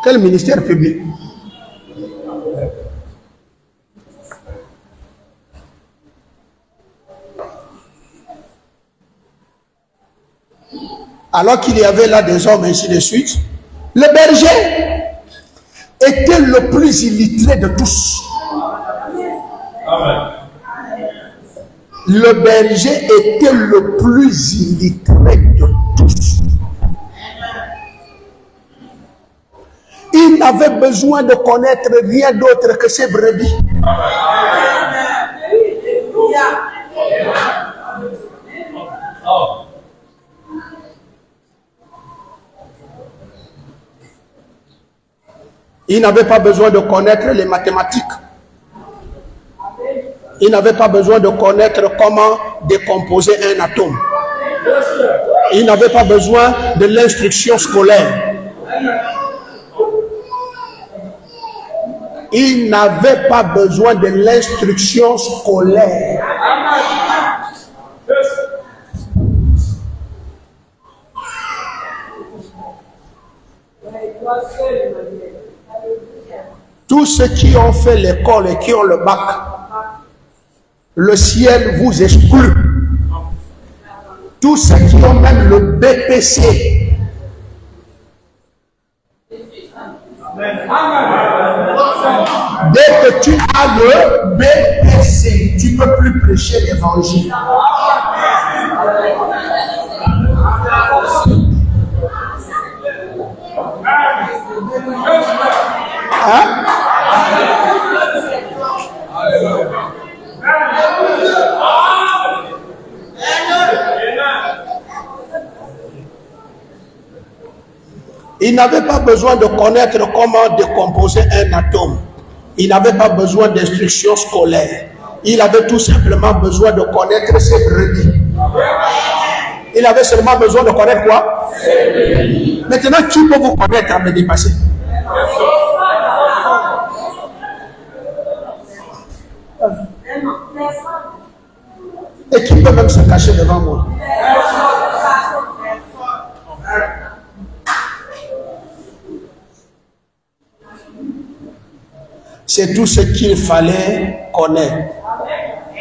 Quel ministère public? Alors qu'il y avait là des hommes ainsi de suite, le berger était le plus illettré de tous. Amen. Le berger était le plus illettré de tous. Il n'avait besoin de connaître rien d'autre que ses brebis. Il n'avait pas besoin de connaître les mathématiques. Il n'avait pas besoin de connaître comment décomposer un atome. Il n'avait pas besoin de l'instruction scolaire. Il n'avait pas besoin de l'instruction scolaire. Tous ceux qui ont fait l'école et qui ont le bac, le ciel vous exclut. Tous ceux qui ont même le BPC. Dès que tu as le BPC, tu ne peux plus prêcher l'évangile. Hein? Il n'avait pas besoin de connaître comment décomposer un atome. Il n'avait pas besoin d'instruction scolaire. Il avait tout simplement besoin de connaître ses brebis. Il avait seulement besoin de connaître quoi? Maintenant, qui peut vous connaître à me dépasser? Et qui peut même se cacher devant moi? C'est tout ce qu'il fallait connaître.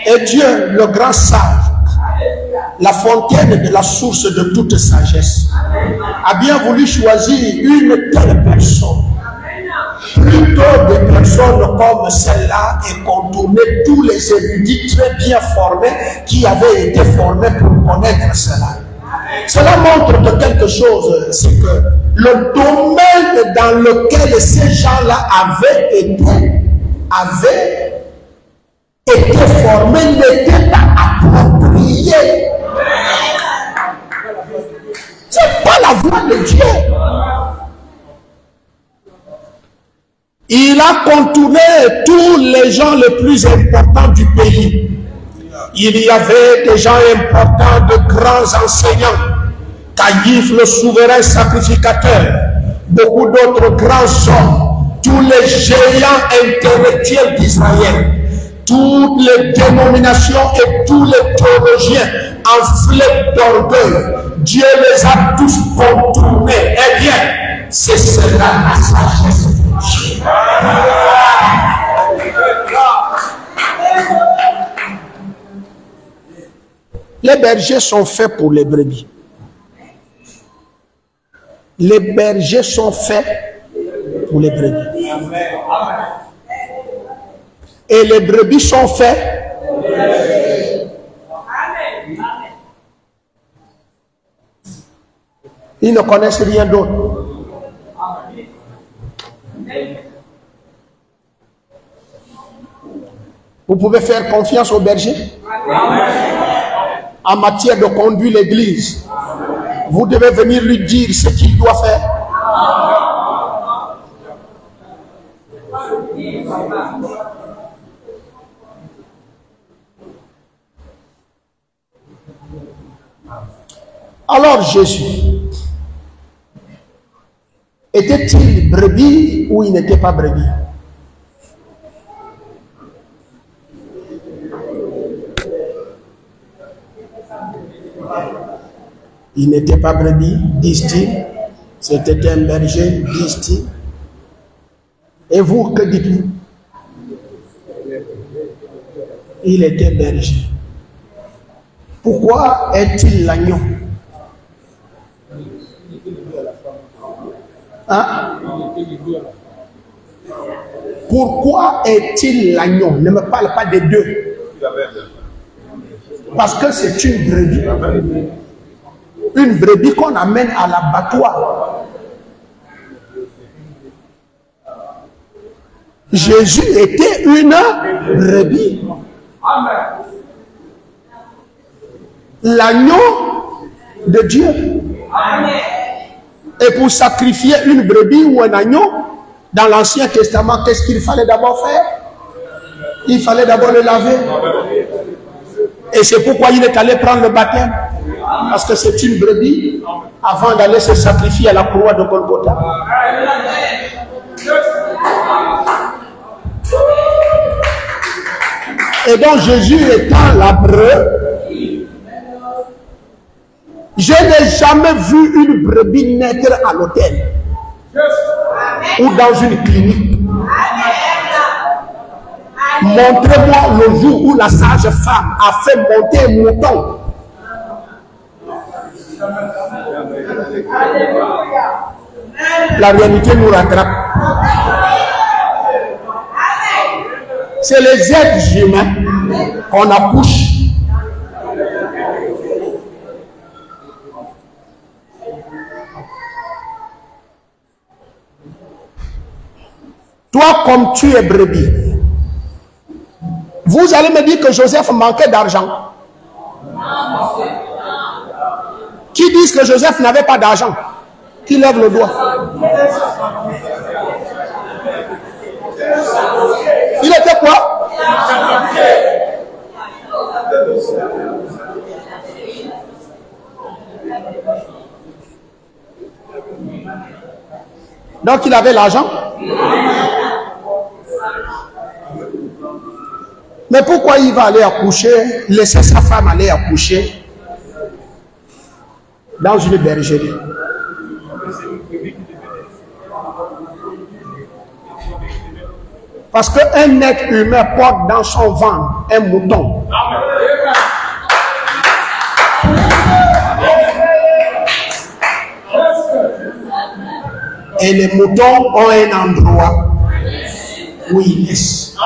Et Dieu, le grand sage, la fontaine de la source de toute sagesse, a bien voulu choisir une telle personne, plutôt des personnes comme celle-là, et contourner tous les érudits très bien formés qui avaient été formés pour connaître cela. Cela montre de quelque chose, c'est que le domaine dans lequel ces gens-là avaient été formés n'était pas approprié. C'est pas la voie de Dieu. Il a contourné tous les gens les plus importants du pays. Il y avait des gens importants, de grands enseignants. Caïphe, le souverain sacrificateur. Beaucoup d'autres grands hommes. Tous les géants intellectuels d'Israël. Toutes les dénominations et tous les théologiens enflés d'orgueil. Dieu les a tous contournés. Eh bien, c'est cela la sagesse de Dieu. Les bergers sont faits pour les brebis. Les bergers sont faits pour les brebis. Et les brebis sont faits. Ils ne connaissent rien d'autre. Vous pouvez faire confiance au berger en matière de conduire l'église. Vous devez venir lui dire ce qu'il doit faire. Alors Jésus, était-il brebis ou il n'était pas brebis? Il n'était pas brebis, disent-ils. C'était un berger, disent-ils. Et vous, que dites-vous? Il était berger. Pourquoi est-il l'agneau? Hein? Pourquoi est-il l'agneau? Ne me parle pas des deux. Parce que c'est une brebis. Une brebis qu'on amène à l'abattoir. Jésus était une brebis. L'agneau de Dieu. Et pour sacrifier une brebis ou un agneau, Dans l'Ancien Testament, qu'est-ce qu'il fallait d'abord faire? Il fallait d'abord le laver. Et c'est pourquoi il est allé prendre le baptême. Parce que c'est une brebis avant d'aller se sacrifier à la croix de Golgotha. Et donc Jésus étant la brebis, je n'ai jamais vu une brebis naître à l'hôtel ou dans une clinique. Montrez-moi le jour où la sage-femme a fait monter un mouton. La réalité nous rattrape. C'est les êtres humains qu'on accouche. Toi, comme tu es brebis, vous allez me dire que Joseph manquait d'argent. Qui disent que Joseph n'avait pas d'argent? Qui lève le doigt? Il était quoi? Donc il avait l'argent. Mais pourquoi il va aller accoucher, laisser sa femme aller accoucher dans une bergerie? Parce qu'un être humain porte dans son ventre un mouton. Et les moutons ont un endroit où ils naissent.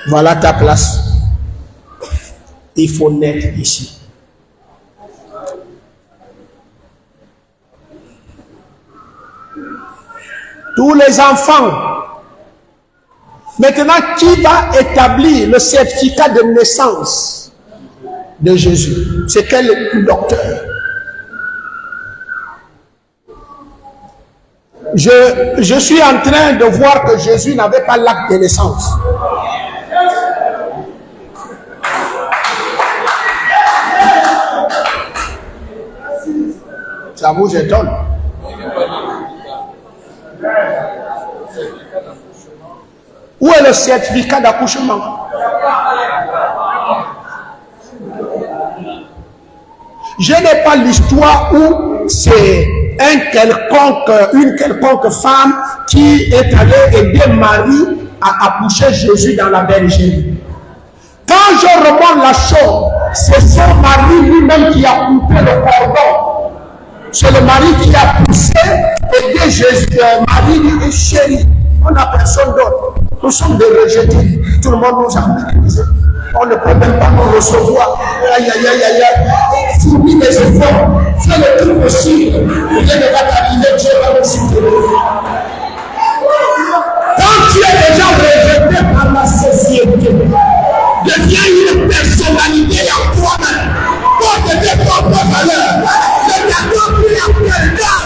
Voilà ta place. Il faut naître ici. Tous les enfants. Maintenant, qui va établir le certificat de naissance de Jésus? C'est quel docteur? Je suis en train de voir que Jésus n'avait pas l'acte de naissance. Ça vous étonne? Où est le certificat d'accouchement? Je n'ai pas l'histoire où c'est une quelconque femme qui est allée aider Marie à accoucher Jésus dans la bergerie. Quand je remonte la chose, c'est son mari lui-même qui a coupé le cordon. C'est le mari qui a poussé, aider Jésus. Marie dit, chérie, on n'a personne d'autre. Nous sommes des rejetés. Tout le monde nous a méprisés. On ne peut même pas nous recevoir. Aïe, aïe, aïe, aïe, aïe. Fournis les efforts. Fais le truc possible. Rien ne va t'arriver. Dieu va nous soutenir. Quand tu es déjà rejeté par la société, deviens une personnalité en toi-même. Porte tes propres valeurs. Ne t'attends plus à quelqu'un.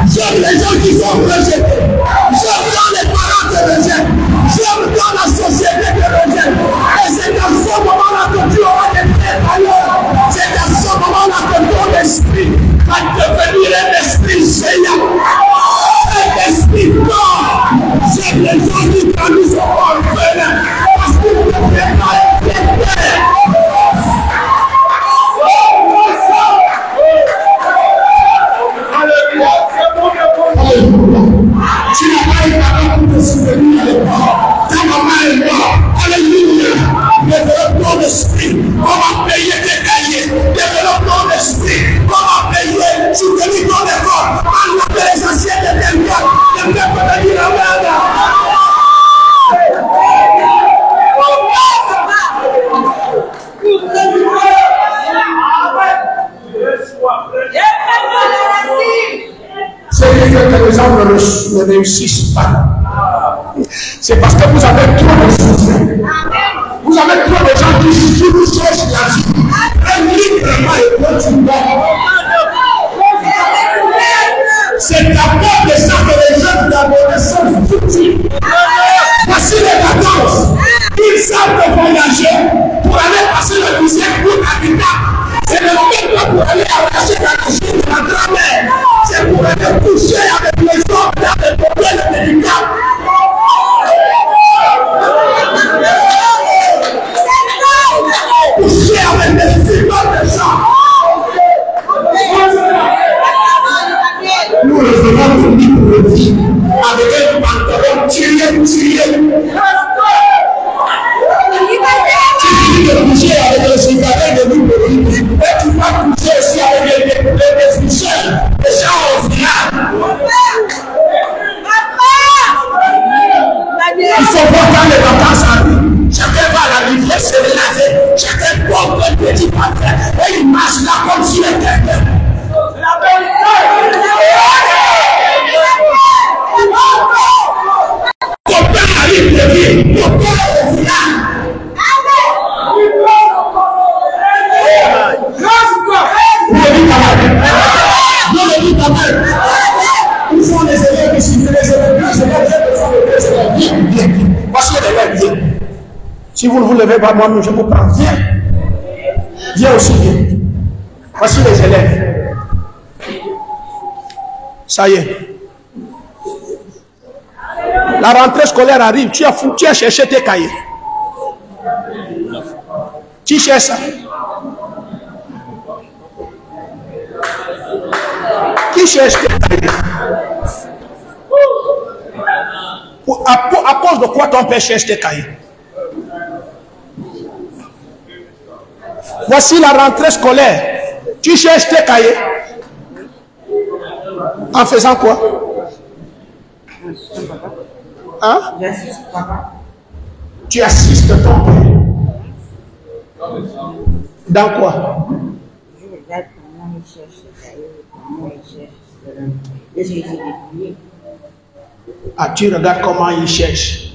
J'aime les gens qui sont rejetés. J'aime quand les parents te rejettent. J'aime quand la société te rejette. Et c'est dans ce moment-là que tu auras des vraies valeurs. C'est dans ce moment-là que ton esprit va devenir un esprit géant. Un esprit fort. J'aime les gens qui traduisent au orphelin. Parce qu'ils ne peuvent pas être tu n'as pas eu parole pour te souvenir à l'époque. Ta maman est morte. Alléluia. Développe ton esprit. On va payer tes cahiers. Développe ton esprit. On va payer. Soutenir ton effort. Enlever les assiettes de tes gars. Ne peux pas dire la merde. C'est que les gens ne réussissent pas. C'est parce que vous avez trop de soucis. Vous avez trop de gens qui cherchent la vie. tu dors. C'est à cause de ça que les jeunes Gabonais sont foutus. Voici les vacances. Ils savent de voyager pour aller passer le deuxième pour l'habitat. C'est le même pas pour aller arracher la machine de la grand-mère. C'est pour aller coucher avec les hommes dans les problèmes délicats. Coucher avec les filles de gens. Nous revenons pour lui pour le vie avec un pantalon tiré. Tu dis de coucher avec le cigarette de lui pour lui. Et tu vas coucher aussi avec les ficheurs, les gens au final. Il faut voir quand les vacances arrivent. Chacun va à la rivière se laver. Chacun porte un petit parfum. Et il marche là comme si il était quelqu'un. Ton père arrive de vie. Ton père est au final. Ils sont les élèves qui suivent les élèves. Voici les élèves, viens. Si vous ne vous levez pas, moi, je vous prends. Viens. Viens aussi, viens. Voici les élèves. Ça y est. La rentrée scolaire arrive. Tu as cherché tes cahiers. Tu cherches ça. Qui cherche tes cahiers? À cause de quoi ton père cherche tes cahiers? Voici la rentrée scolaire. Tu cherches tes cahiers. En faisant quoi? Hein? Tu assistes ton père. Dans quoi? Ah, tu regardes comment il cherche.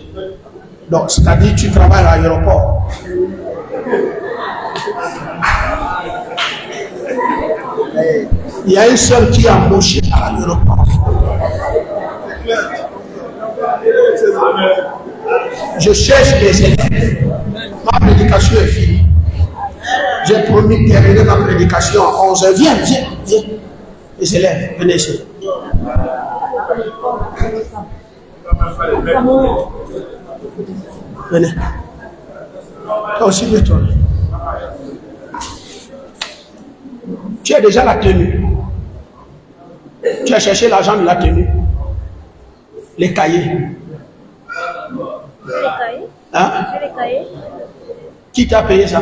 Donc, c'est-à-dire tu travailles à l'aéroport. Il y a une seule qui est embauchée à l'aéroport. Je cherche des élèves. Ma prédication est finie. J'ai promis de terminer ma prédication à 11h. Viens. Les élèves, venez ici. Venez. Toi aussi, viens-toi. Tu as déjà la tenue. Tu as cherché l'argent de la tenue. Les cahiers. Les cahiers? Hein? Les cahiers? Qui t'a payé ça?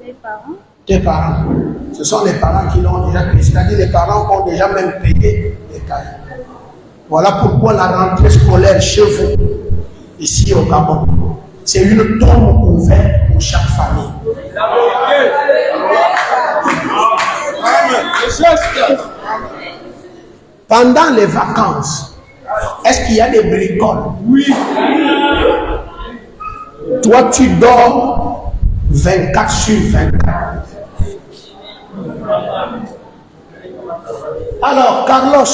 Les parents. Tes parents. Ce sont les parents qui l'ont déjà payé. C'est-à-dire les parents ont déjà même payé les cahiers. Voilà pourquoi la rentrée scolaire chez vous, ici au Gabon, c'est une tombe ouverte pour chaque famille. Pendant les vacances, est-ce qu'il y a des bricoles? Oui. Toi, tu dors 24 sur 24. Alors, Carlos,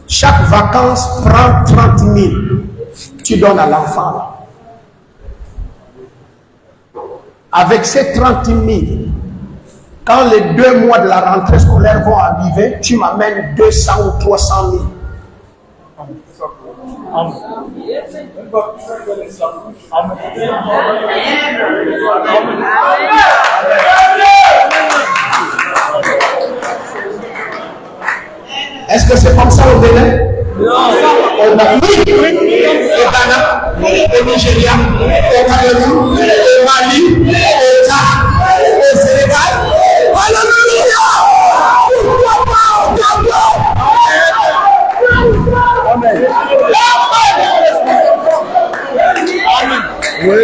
chaque vacance prend 30 000. Tu donnes à l'enfant. Avec ces 30 000, quand les 2 mois de la rentrée scolaire vont arriver, tu m'amènes 200 ou 300 000. Est-ce que c'est comme ça au Bénin? Non. Au Mali, au Ghana, au Nigeria, au Cameroun, au Mali, au Tchad, au Sénégal. Alléluia! Pourquoi pas au Gabon? Amen. Amen. Oui.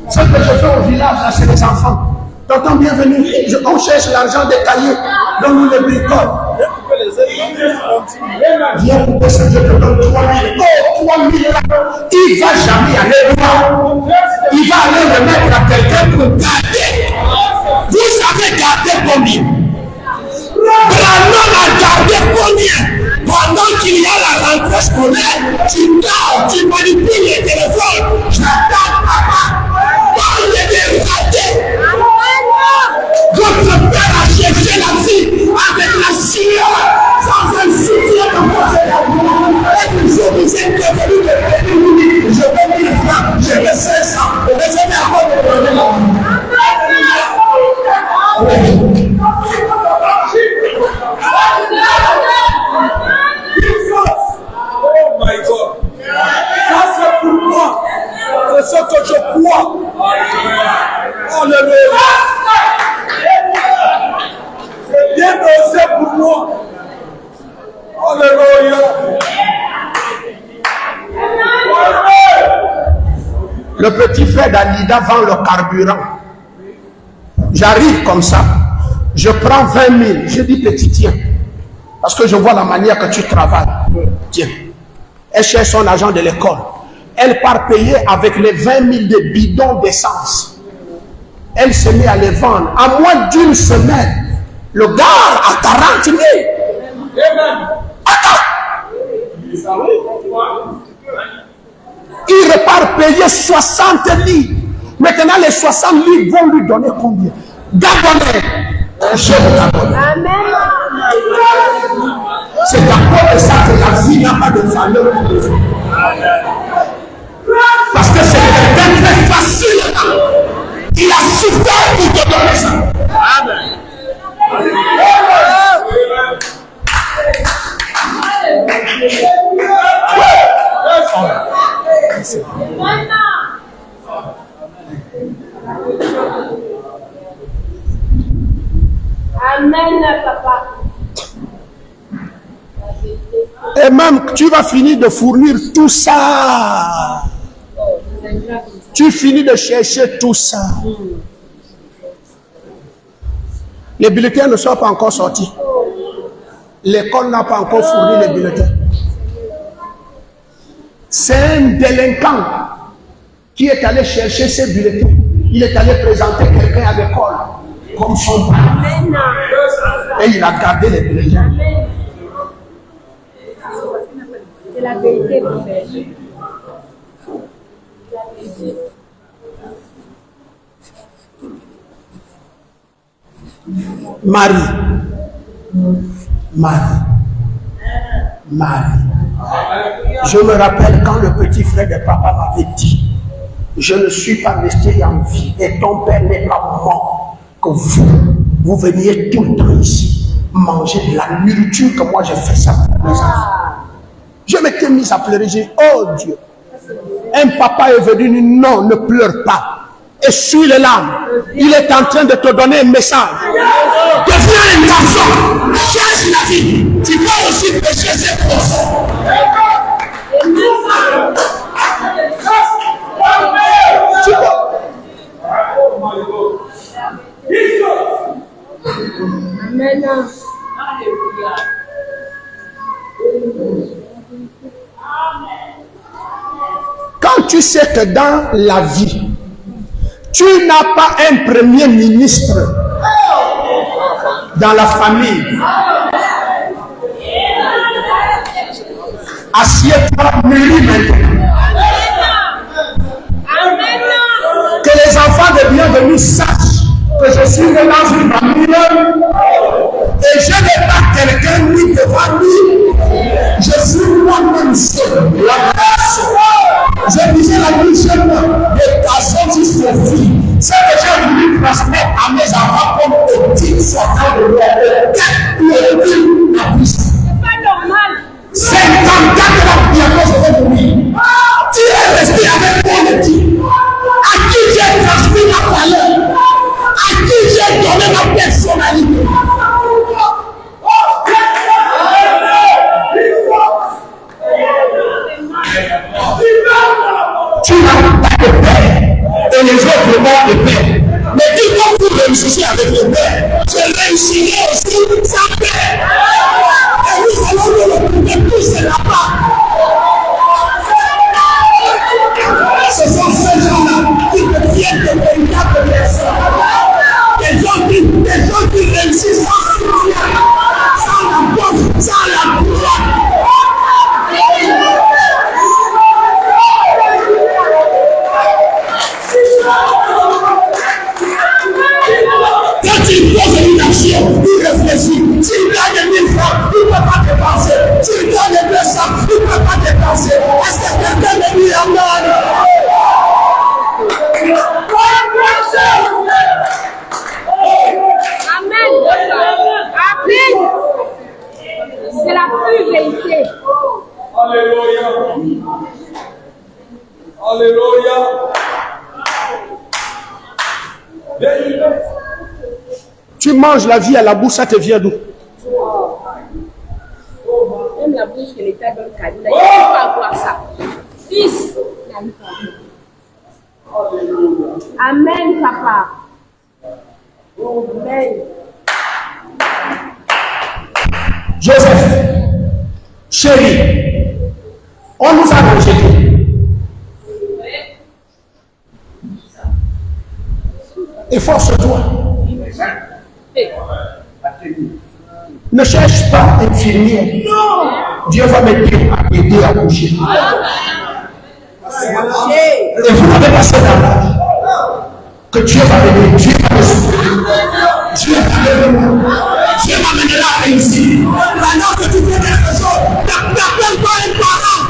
Ce que je fais au village, là, c'est les enfants. Tonton, bienvenue. On cherche l'argent des cahiers, donc nous les bricolons. Viens couper ça, je te donne 3000. Oh, 3000 là, il ne va jamais aller loin. Il va aller remettre à quelqu'un pour garder. Vous avez gardé combien? Brandon a gardé combien? Pendant qu'il y a la rentrée scolaire, tu dors, tu manipules les téléphones. J'attends papa. Quand il est raté, votre père a cherché la vie avec la sueur, sans un soutien de moi. Et puis je vous ai devenu de je veux 1000 francs, je veux 500. Recevez encore le problème. Oh my God. Ça c'est pour moi. C'est ce que je crois. Alléluia. C'est bien dosé pour moi. Alléluia. Le petit frère d'Anida vend le carburant. J'arrive comme ça. Je prends 20 000. Je dis petit, tiens. Parce que je vois la manière que tu travailles. Tiens. Elle cherche son argent de l'école. Elle part payer avec les 20 000 de bidons d'essence. Elle se met à les vendre. En moins d'une semaine, le gars a 40 000. Attends. Il repart payer 60 000. Maintenant, les 60 000 vont lui donner combien? Gabonais. Je le Gabonais. C'est d'accord de ça que la vie n'a pas de valeur. Parce que c'est quelqu'un très facile. Il a souffert pour te donner ça. Amen. Amen, papa. Et même tu vas finir de fournir tout ça. Tu finis de chercher tout ça. Les bulletins ne sont pas encore sortis. L'école n'a pas encore fourni les bulletins. C'est un délinquant qui est allé chercher ses bulletins. Il est allé présenter quelqu'un à l'école comme son parent. Et il a gardé les bulletins. C'est la vérité, mon père. Marie. Je me rappelle quand le petit frère de papa m'avait dit, je ne suis pas resté en vie et ton père n'est pas mort, que vous veniez tout le temps ici manger de la nourriture que moi j'ai fait ça pour mes enfants. Je m'étais mis à pleurer, j'ai dit, oh Dieu, un papa est venu, non, ne pleure pas. Essuie les larmes. Il est en train de te donner un message. Deviens un garçon. Cherche la vie. Tu peux aussi pécher ces procès. Tu Amen. Quand tu sais que dans la vie, tu n'as pas un premier ministre dans la famille, assieds-toi, mûris maintenant. Que les enfants de bienvenue sachent que je suis né dans une famille et je n'ai pas quelqu'un ni devant lui. Je suis moi-même seul. Je disais la mission des garçons jusqu'aux filles. Ce que j'ai voulu transmettre à mes enfants comme petits sortant de leur tête, la puissance. C'est pas normal. 54 ans, bientôt je vais mourir. Tu es resté avec moi, le dit. À qui j'ai transmis ma valeur, à qui j'ai donné ma personnalité. Tu n'as pas de père et les autres n'ont de père. Mais dis donc vous réussissez avec le père, je réussirai aussi sans père. Et nous allons nous retrouver la pure vérité. Alléluia. Alléluia. Tu manges la vie à la bouche, ça te vient d'où? Même la bouche que l'État donne cadeau, il faut avoir ça. Fils. Amen, papa. Amen. Joseph, chérie, on nous a rejetés. Efforce-toi. Ne cherche pas infirmière. Non. Dieu va m'aider à bouger. Et vous n'avez pas cette âge que Dieu va m'aider, Dieu va me soutenir, Dieu va m'aider, Dieu m'amènera à réussir. Maintenant que tu fais quelque chose, n'appelle pas un parent.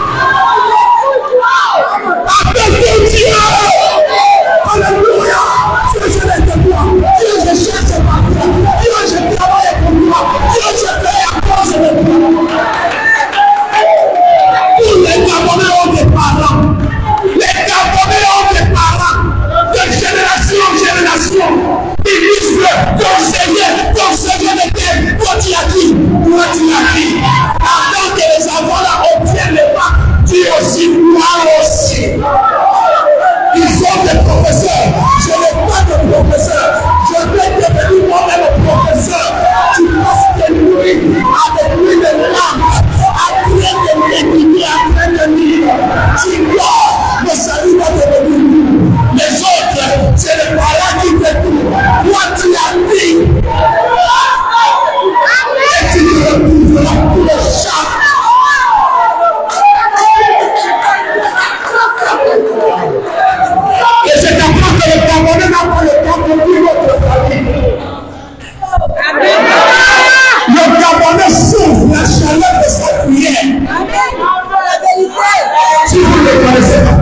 Appelle ton Dieu. Alléluia. Dieu, je l'aide de toi. Dieu, je cherche par toi. Dieu, je travaille pour toi. Dieu, je fais à cause de toi. Tous les Gabonais ont des parents. Les Gabonais ont des parents. De génération en génération. Ministre, conseiller de toi tu as dit. Toi tu as dit. Attends que les enfants là obtiennent les pas. Tu aussi, moi aussi. Ils ont des professeurs. Je n'ai pas de professeur. Je vais devenir moi-même professeur. Tu passes des nuits avec lui de langue, à train de l'étudier, à train de lire. Tu dors, le salut va devenir nous. Les autres, c'est les parents qui fait tout. Toi, tu as dit. Et tu te retrouveras pour le chat. Et c'est d'abord que le Gabonais n'a pas le temps pour vivre notre famille. Le Gabonais souffre la chaleur de sa prière. Si vous ne le connaissez pas.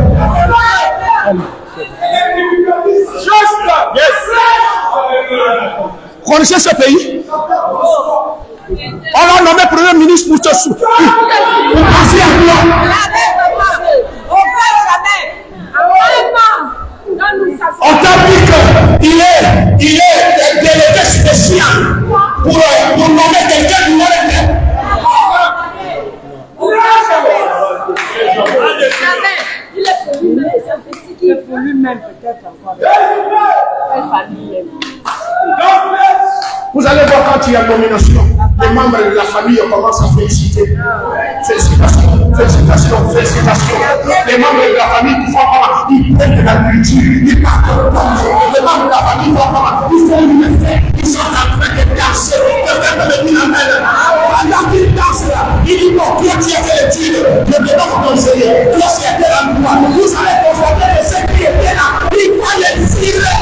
Vous connaissez ce pays? On l'a nommé premier ministre pour te souffrir. Pour passer à toi. On t'a dit qu'il est délégué spécial pour nommer quelqu'un du monde. Il est pour lui-même peut-être encore. Vous allez voir quand il y a nomination, les membres de la famille commencent à féliciter. Félicitations, félicitations, félicitations. Les membres de la famille qui font comment? Ils prennent de la nourriture, ils partent au plonge. Les membres de la famille font comment? Ils font une fête, ils sont en train de danser. Quelqu'un me dit la main. Pendant qu'ils dansent là, il dit non, toi qui as fait l'étude, ne peux pas vous conseiller. Toi qui as fait l'endroit, vous allez confronter les ceux qui étaient là. Il va les tirer.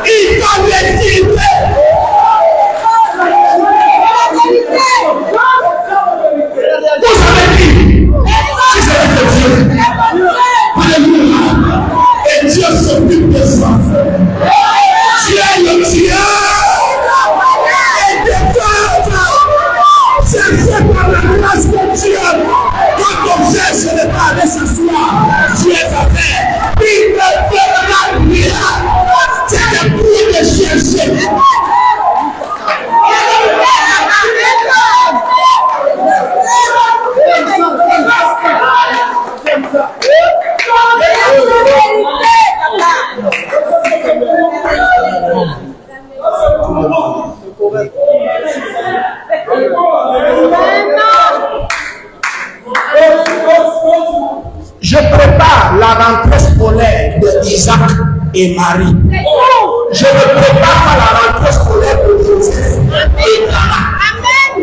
Il va les tirer. Vous avez dit, si c'est le Dieu, alléluia, et Dieu s'occupe de ça. Dieu est le Dieu, et de toi, c'est fait par la grâce de Dieu. Quand on cherche, ce n'est pas aller s'asseoir. Dieu va faire. Il ne fera rien. C'est le bruit de chercher. Je prépare la rentrée scolaire de Isaac et Marie. Je ne prépare pas la rentrée scolaire de Joseph. Amen.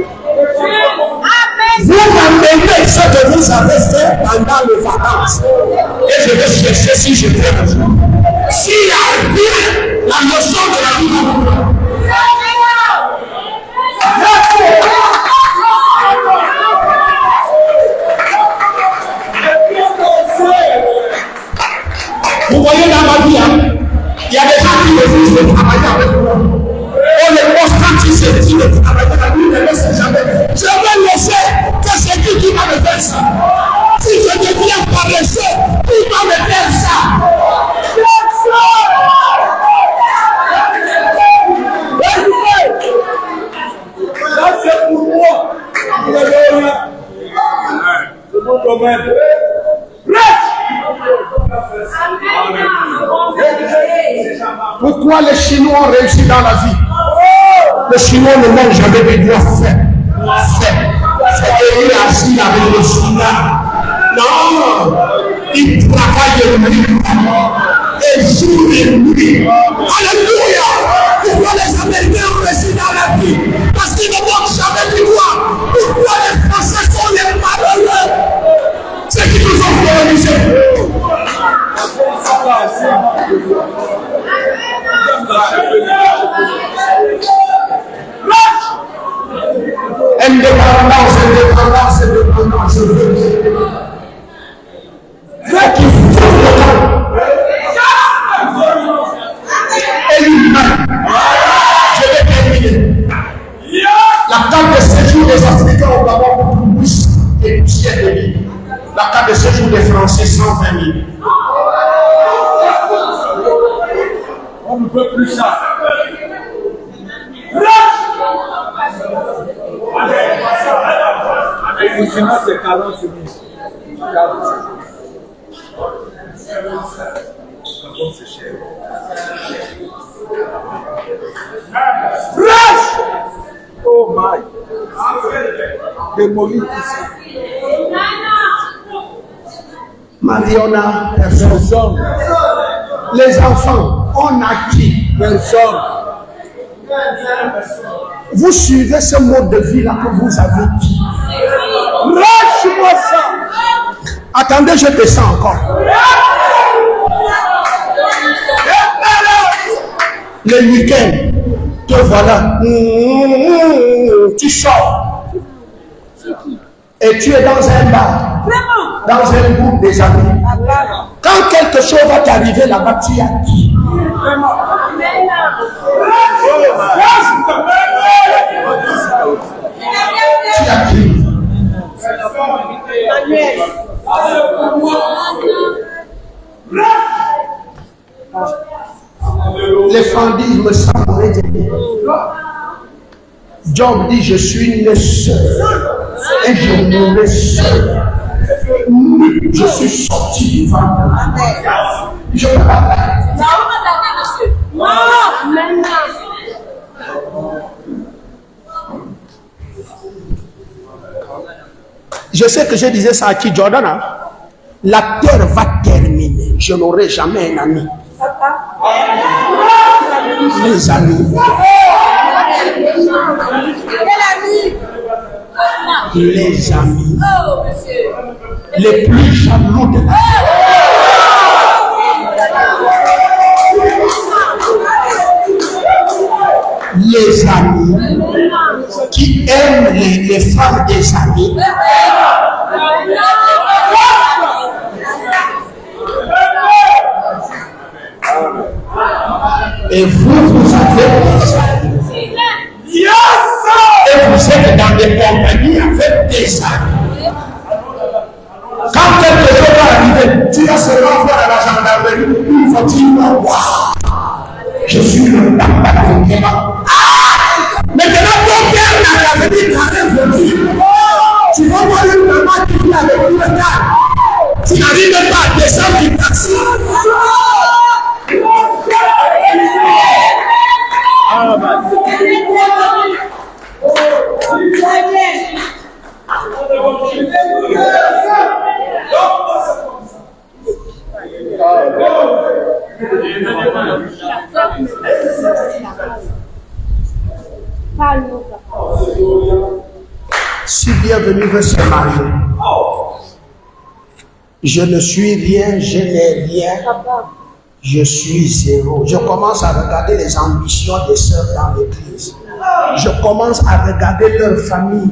Vous m'amenez ce que vous avez fait pendant les vacances. Et je vais chercher si je peux. S'il y a rien, la notion de la vie. Vous voyez dans ma vie, il y a des gens qui refusent de travailler avec moi. On les constate ici. j'ai dit de travailler la nuit, ne laisse jamais. Je vais laisser que c'est Dieu qui va me faire ça. Si je deviens paresseux, il va me faire ça. Ça c'est pour moi. Alléluia. C'est mon domaine. Pourquoi les Chinois ont réussi dans la vie? Les Chinois ne mangent jamais des doigts faits. C'est assis avec le Chinois. Non, ils travaillent nuit et jour et nuit. Alléluia. Pourquoi les Américains ont réussi dans la vie? Parce qu'ils ne mangent jamais du doigt. Pourquoi les Français sont les malheureux? C'est qui nous ont colonisés. Indépendance, je veux. C'est qui fout le camp. Et l'humain. Je vais terminer. La carte de séjour des Africains au Gabon, beaucoup plus et poussière de l'île. La carte de séjour des Français, 120 000. On ne peut plus ça. Et sinon, c'est 40 000. C'est cher. Oh my. Démolis tout ça. Mariona, personne. Les enfants, on a qui? Personne. Vous suivez ce mode de vie là que vous avez dit. Lâche-moi ça. Attendez, je descends encore. Le week-end, te voilà. Tu sors. Et tu es dans un bar. Dans un groupe des amis. Quand quelque chose va t'arriver là-bas, tu as qui? Tu as qui? Les femmes disent me savourer de bien. Job dit je suis né seul et je mourrai seul. Je suis sorti du ventre. Je peux pas. Je sais que je disais ça à qui, Jordan. Hein? La terre va terminer. Je n'aurai jamais un ami. Les amis. Les amis. Les plus jaloux de la terre. Les amis qui aiment les femmes des amis. Et vous avez des amis. Et vous êtes dans des compagnies avec des amis. Quand quelque chose va arriver, tu vas seulement voir à la gendarmerie, une fois tu vas voir. Je suis le papa de Kéma. Maintenant, ton père n'a pas dit tu vas voir une maman qui vit avec une regard. Tu n'arrives même pas à descendre du taxi. Si bienvenue veut se marier, je ne suis rien, je n'ai rien, je suis zéro. Je commence à regarder les ambitions des sœurs dans l'église. Je commence à regarder leur famille.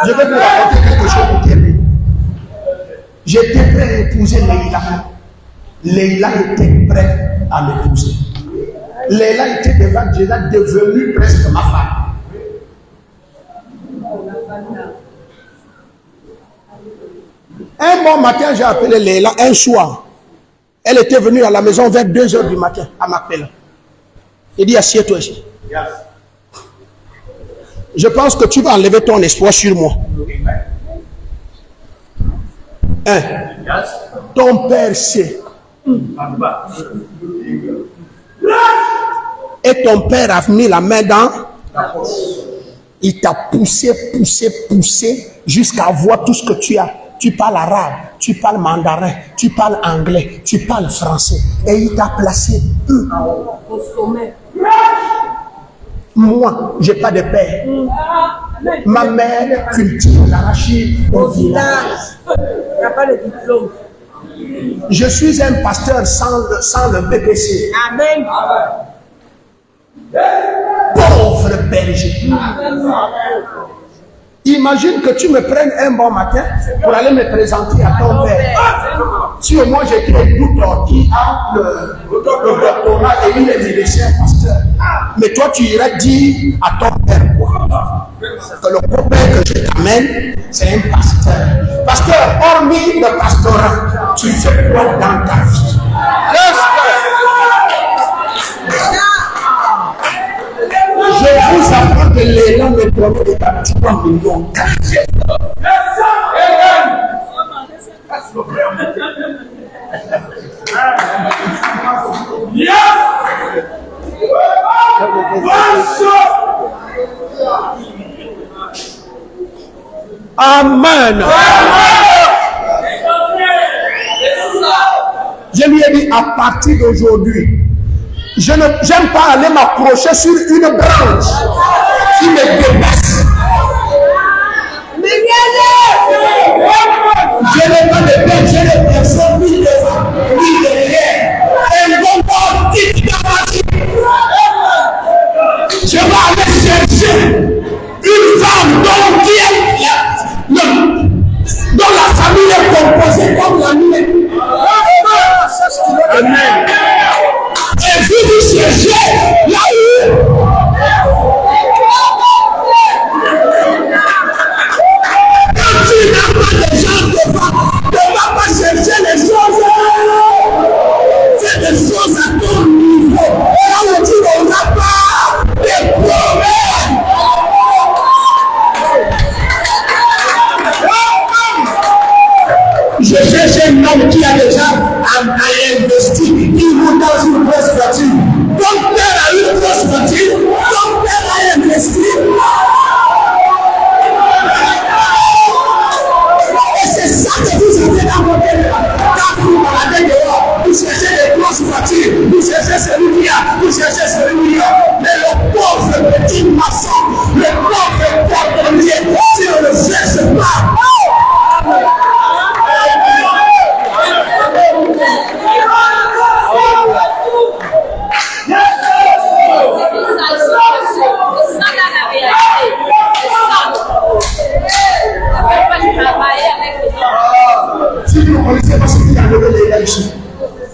Je vais vous raconter quelque chose pour terminer. J'étais prêt à épouser Leïla. Leïla était prête à m'épouser. Léla était déjà devenue presque ma femme. Un bon matin, j'ai appelé Léla un soir. Elle était venue à la maison vers 2 h du matin à m'appeler. Il dit, assieds-toi ici. Je pense que tu vas enlever ton espoir sur moi. Un, ton père sait. Et ton père a mis la main dans la poche. Il t'a poussé jusqu'à voir tout ce que tu as. Tu parles arabe, tu parles mandarin, tu parles anglais, tu parles français. Et il t'a placé au sommet. Moi, je n'ai pas de père. Ma mère cultive l'arachide au village. Il n'y a pas de diplôme. Je suis un pasteur sans le BBC. Amen. Pauvre berger. Imagine que tu me prennes un bon matin pour aller me présenter à ton père. Si au moins j'étais un docteur qui a le doctorat et il est médecin pasteur. Mais toi tu iras dire à ton père quoi? Que le copain que je t'amène, c'est un pasteur. Pasteur, hormis le pastorat, tu fais quoi dans ta vie? Je vous apprends que l'élan me promet de 3 millions. Amen. Je lui ai dit à partir d'aujourd'hui, je n'aime pas aller m'accrocher sur une branche qui me dépasse. Je n'ai pas de père, j'ai des personnes ni devant, ni derrière. Un bon homme qui t'appartient. Je vais aller chercher une femme dont la famille est composée comme la mienne. Amen. Et vous cherchez là où quand tu n'as pas de gens devant, ne va pas chercher les choses. Fais des choses à ton niveau. Là où tu n'auras pas de problèmes. Je cherche un homme qui a déjà investi, qui roule dans une grosse voiture. Ton père a une grosse voiture, ton père a investi. Et c'est ça que vous avez dans votre tête. Quand vous baladez dehors, vous cherchez des grosses voitures, vous cherchez celui qui a, vous cherchez celui qui a. Mais le pauvre petit maçon, le pauvre cordonnier, si on ne le cherche pas, si vous ne connaissez pas ce qui a levé les gars ici,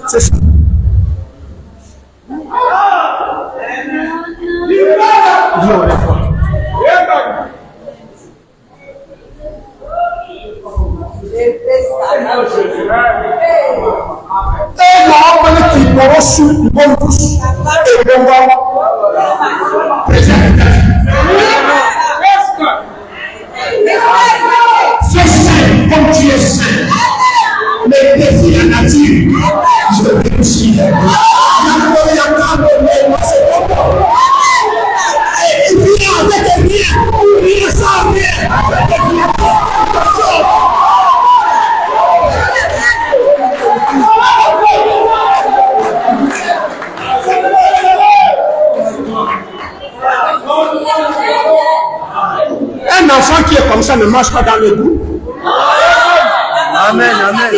c'est ça. Dis-moi les fois. Et non, qui pourra sur une bonne douce et bon vent. Fais saint comme tu es saint. Mais défie la nature. Je vais aussi. Et viens avec rien. Viens sans rien. Un enfant qui est comme ça ne marche pas dans le goût. Amen, amen.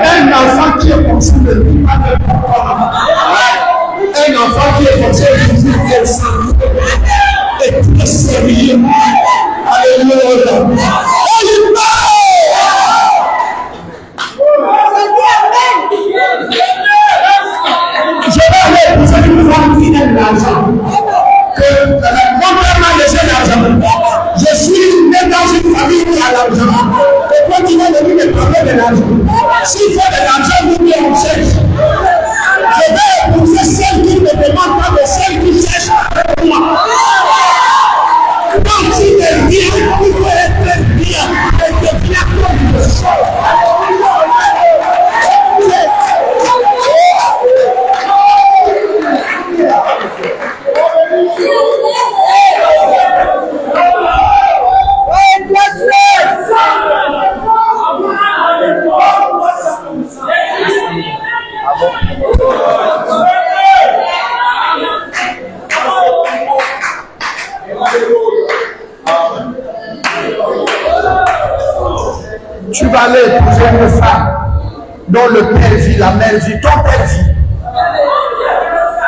Un enfant qui est comme ça ne vit pas de pouvoir. Un enfant qui est comme ça ne vit pas de sang. Et très sérieux. Alléluia. de l'argent. Que mon père m'a laissé l'argent. Je suis né dans une famille qui a l'argent. Et quand il est venu me parler de l'argent, s'il faut de l'argent, nous bien on cherche. Je vais épouser celle qui ne demande pas, mais celle qui cherche avec moi. Quand il est bien, il faut être bien et devenir comme le sol. Tu vas aller épouser une femme dont le père vit, la mère vit, ton père vit.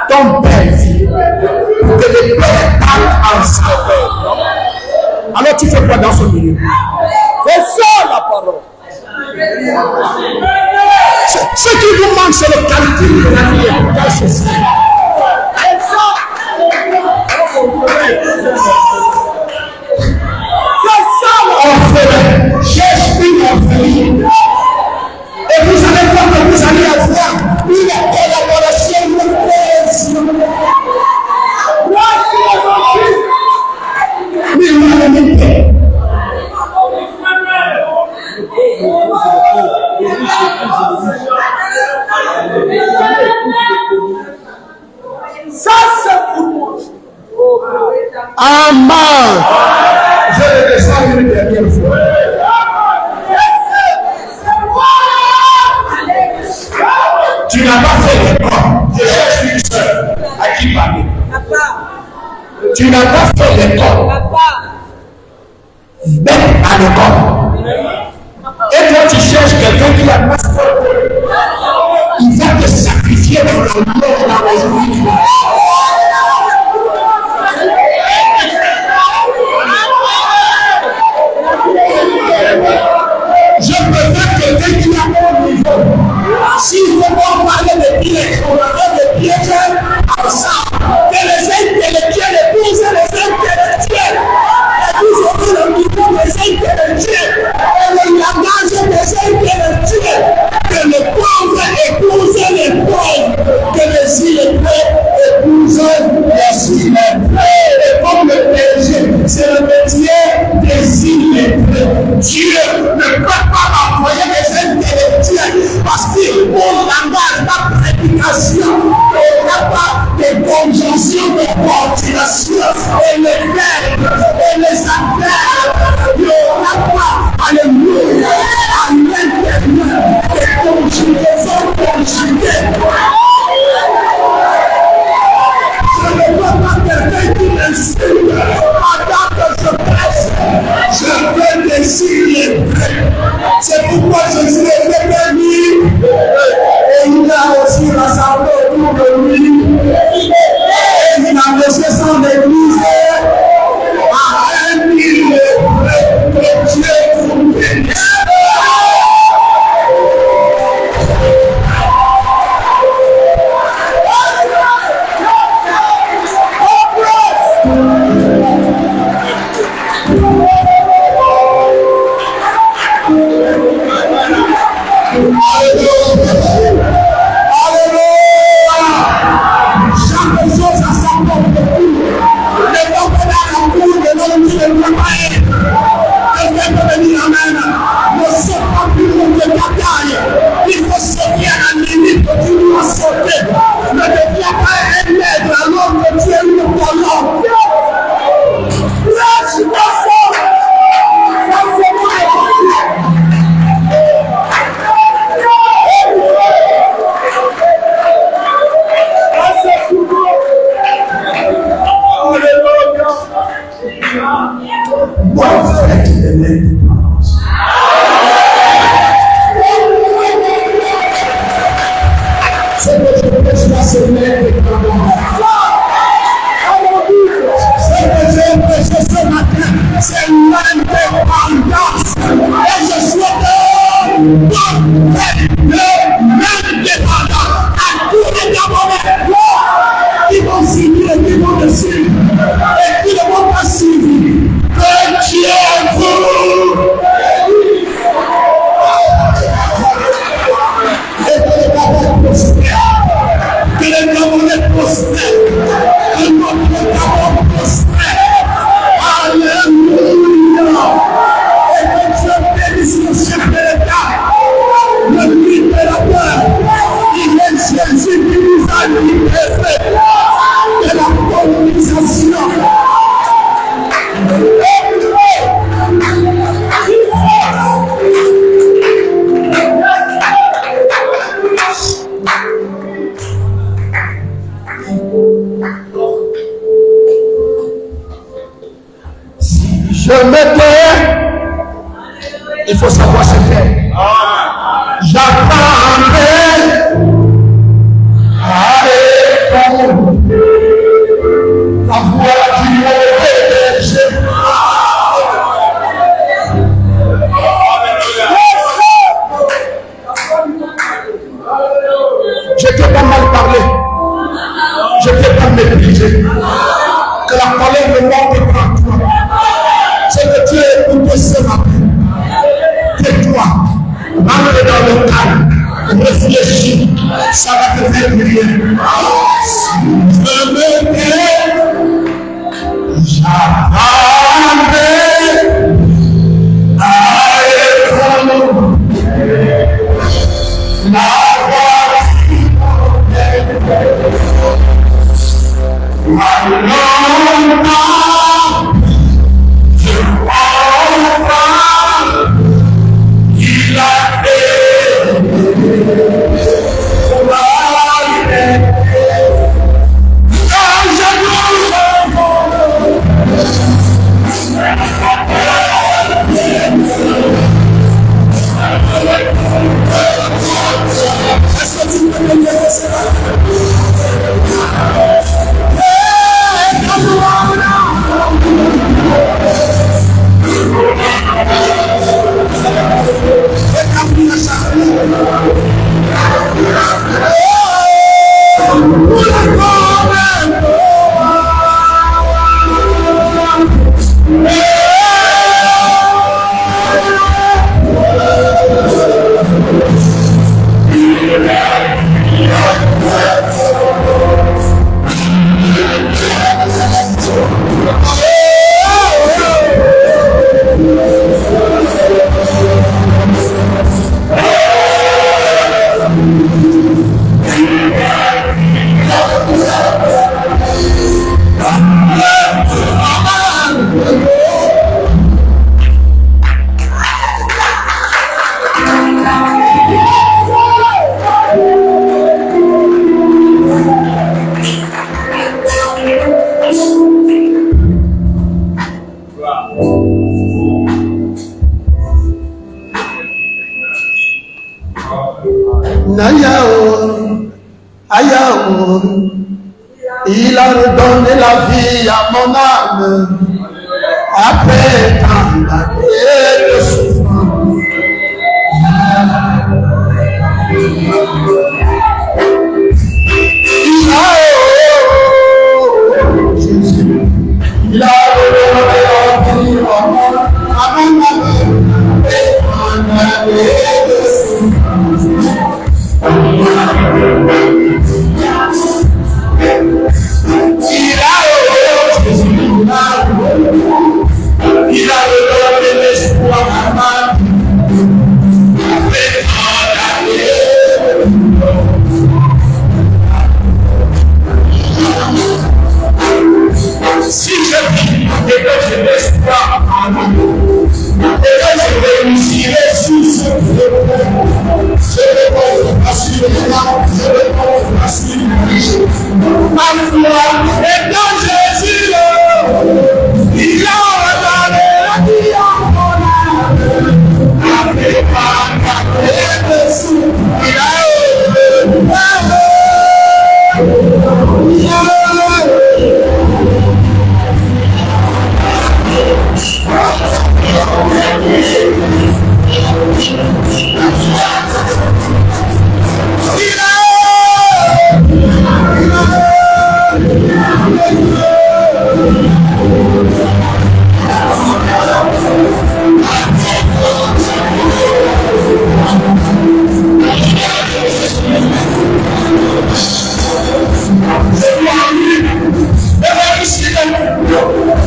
Ton père vit. Pour que les pères parlent ensemble. Alors tu fais quoi dans ce milieu? C'est ça la parole. Ce qui vous manque, c'est le calcul de la vie. C'est ça. Orphelin, cherche une orpheline. Et vous allez voir que vous allez avoir une collaboration mauvaise. Ça c'est pour moi. Amen. Je le descends une dernière fois. Tu n'as pas fait l'école. Je cherche une soeur à qui parler. Tu n'as pas fait l'école. Bête à l'école. Et toi tu cherches quelqu'un qui a master. Il va te sacrifier dans le monde dans les jours. Je préfère quelqu'un qui a mon niveau. S'il faut pas parler de pièges, on va faire des pièges ensemble. Que les intellectuels épousent les intellectuels. Et vous aurez le niveau des intellectuels. Et le langage des intellectuels. Que les pauvres épousent les pauvres. Que les illettrés épousent les illettrés. Et comme le péché, c'est le métier des illettrés. Dieu ne peut pas envoyer les intellectuels parce que mon langage, ma prédication, il n'y a pas de conjonction, de coordination, et les verbes, et les adverbes, il n'y aura pas, alléluia, à l'intérieur, des conjugaisons conjuguées. Je ne veux pas quelqu'un qui m'insulte pendant que je presse. Je veux des signes. C'est pourquoi Jésus est béni. Et il a aussi rassemblé autour de lui. Et il a laissé son église à 1 000 que Dieu vous bénisse. Il faut sauter à la limite que tu dois sauter. Ne deviens pas un maître alors que tu es une colonne. Lâche ta force. Ça c'est moi. Ça c'est pour moi. Alléluia. Bon, faites les mains. C'est que je prêche la semaine de ce que j'ai prêché ce matin, c'est l'indépendance. Et je souhaite l'indépendance à tous les Gabonais qui vont signer Je me tais. Il faut savoir se taire. J'attendrai la voix du mauvais berger. Je t'ai pas mal parlé. Je t'ai pas méprisé. Que la colère ne monte pas en toi. C'est que tu es écouté ce matin. Tais-toi. Rentre dans le calme. Réfléchis. Ça va te faire briller. Je me tais. J'attendrai à écouter la voix. Il a redonné la vie à mon âme après tant d'années de souffrance. Il a redonné la vie à mon âme après tant d'années de souffrance. Il a redonné l'espoir à ma vie. Après tant d'années. Si je vis et que j'ai l'espoir à ma vie, et que je réussirai sous ce problème, je réponds assurément, je réponds assurément. Ma foi est dans Jésus. Il a redonné la vie à mon âme. Après tant d'années de souffrance, il a redonné la vie.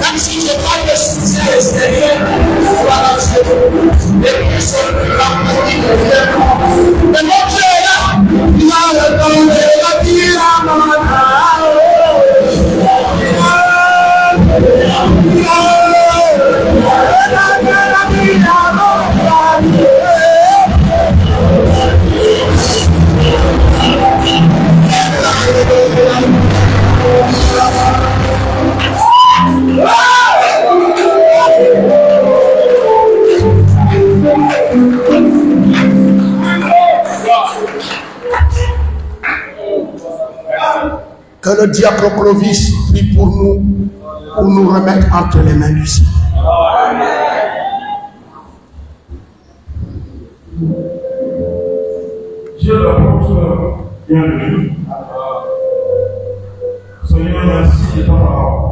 Même si je parle de soutien extérieur, voilà, les personnes qui l'ont mais mon Dieu est là, il a redonné la vie à mon âme. Il a redonné la vie à mon âme. Que le diacre Clovis prie pour nous remettre entre les mains du Seigneur. Dieu l'apôtre, bienvenue. Seigneur, merci de ta parole.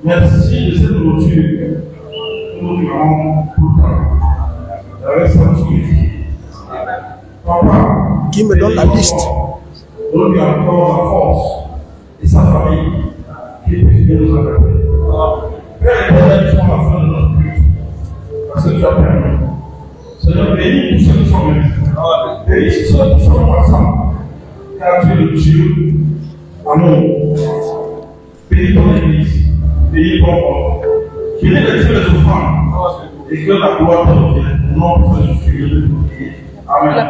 Merci de cette nourriture que nous vivons tout le temps. La responsabilité. Papa, qui me donne la liste. Donne-lui encore la force et sa famille qui est de nous accompagner. Père éternel, tu la fin de notre culte. Parce que tu as permis. Seigneur, bénis tous ceux qui sont venus. Bénis ceux qui sont ensemble. Car tu es le Dieu amour. Bénis ton Église. Bénis ton peuple. Bénis les dieux des offrandes. Et que la gloire te revienne. Au nom de Jésus-Christ. Amen.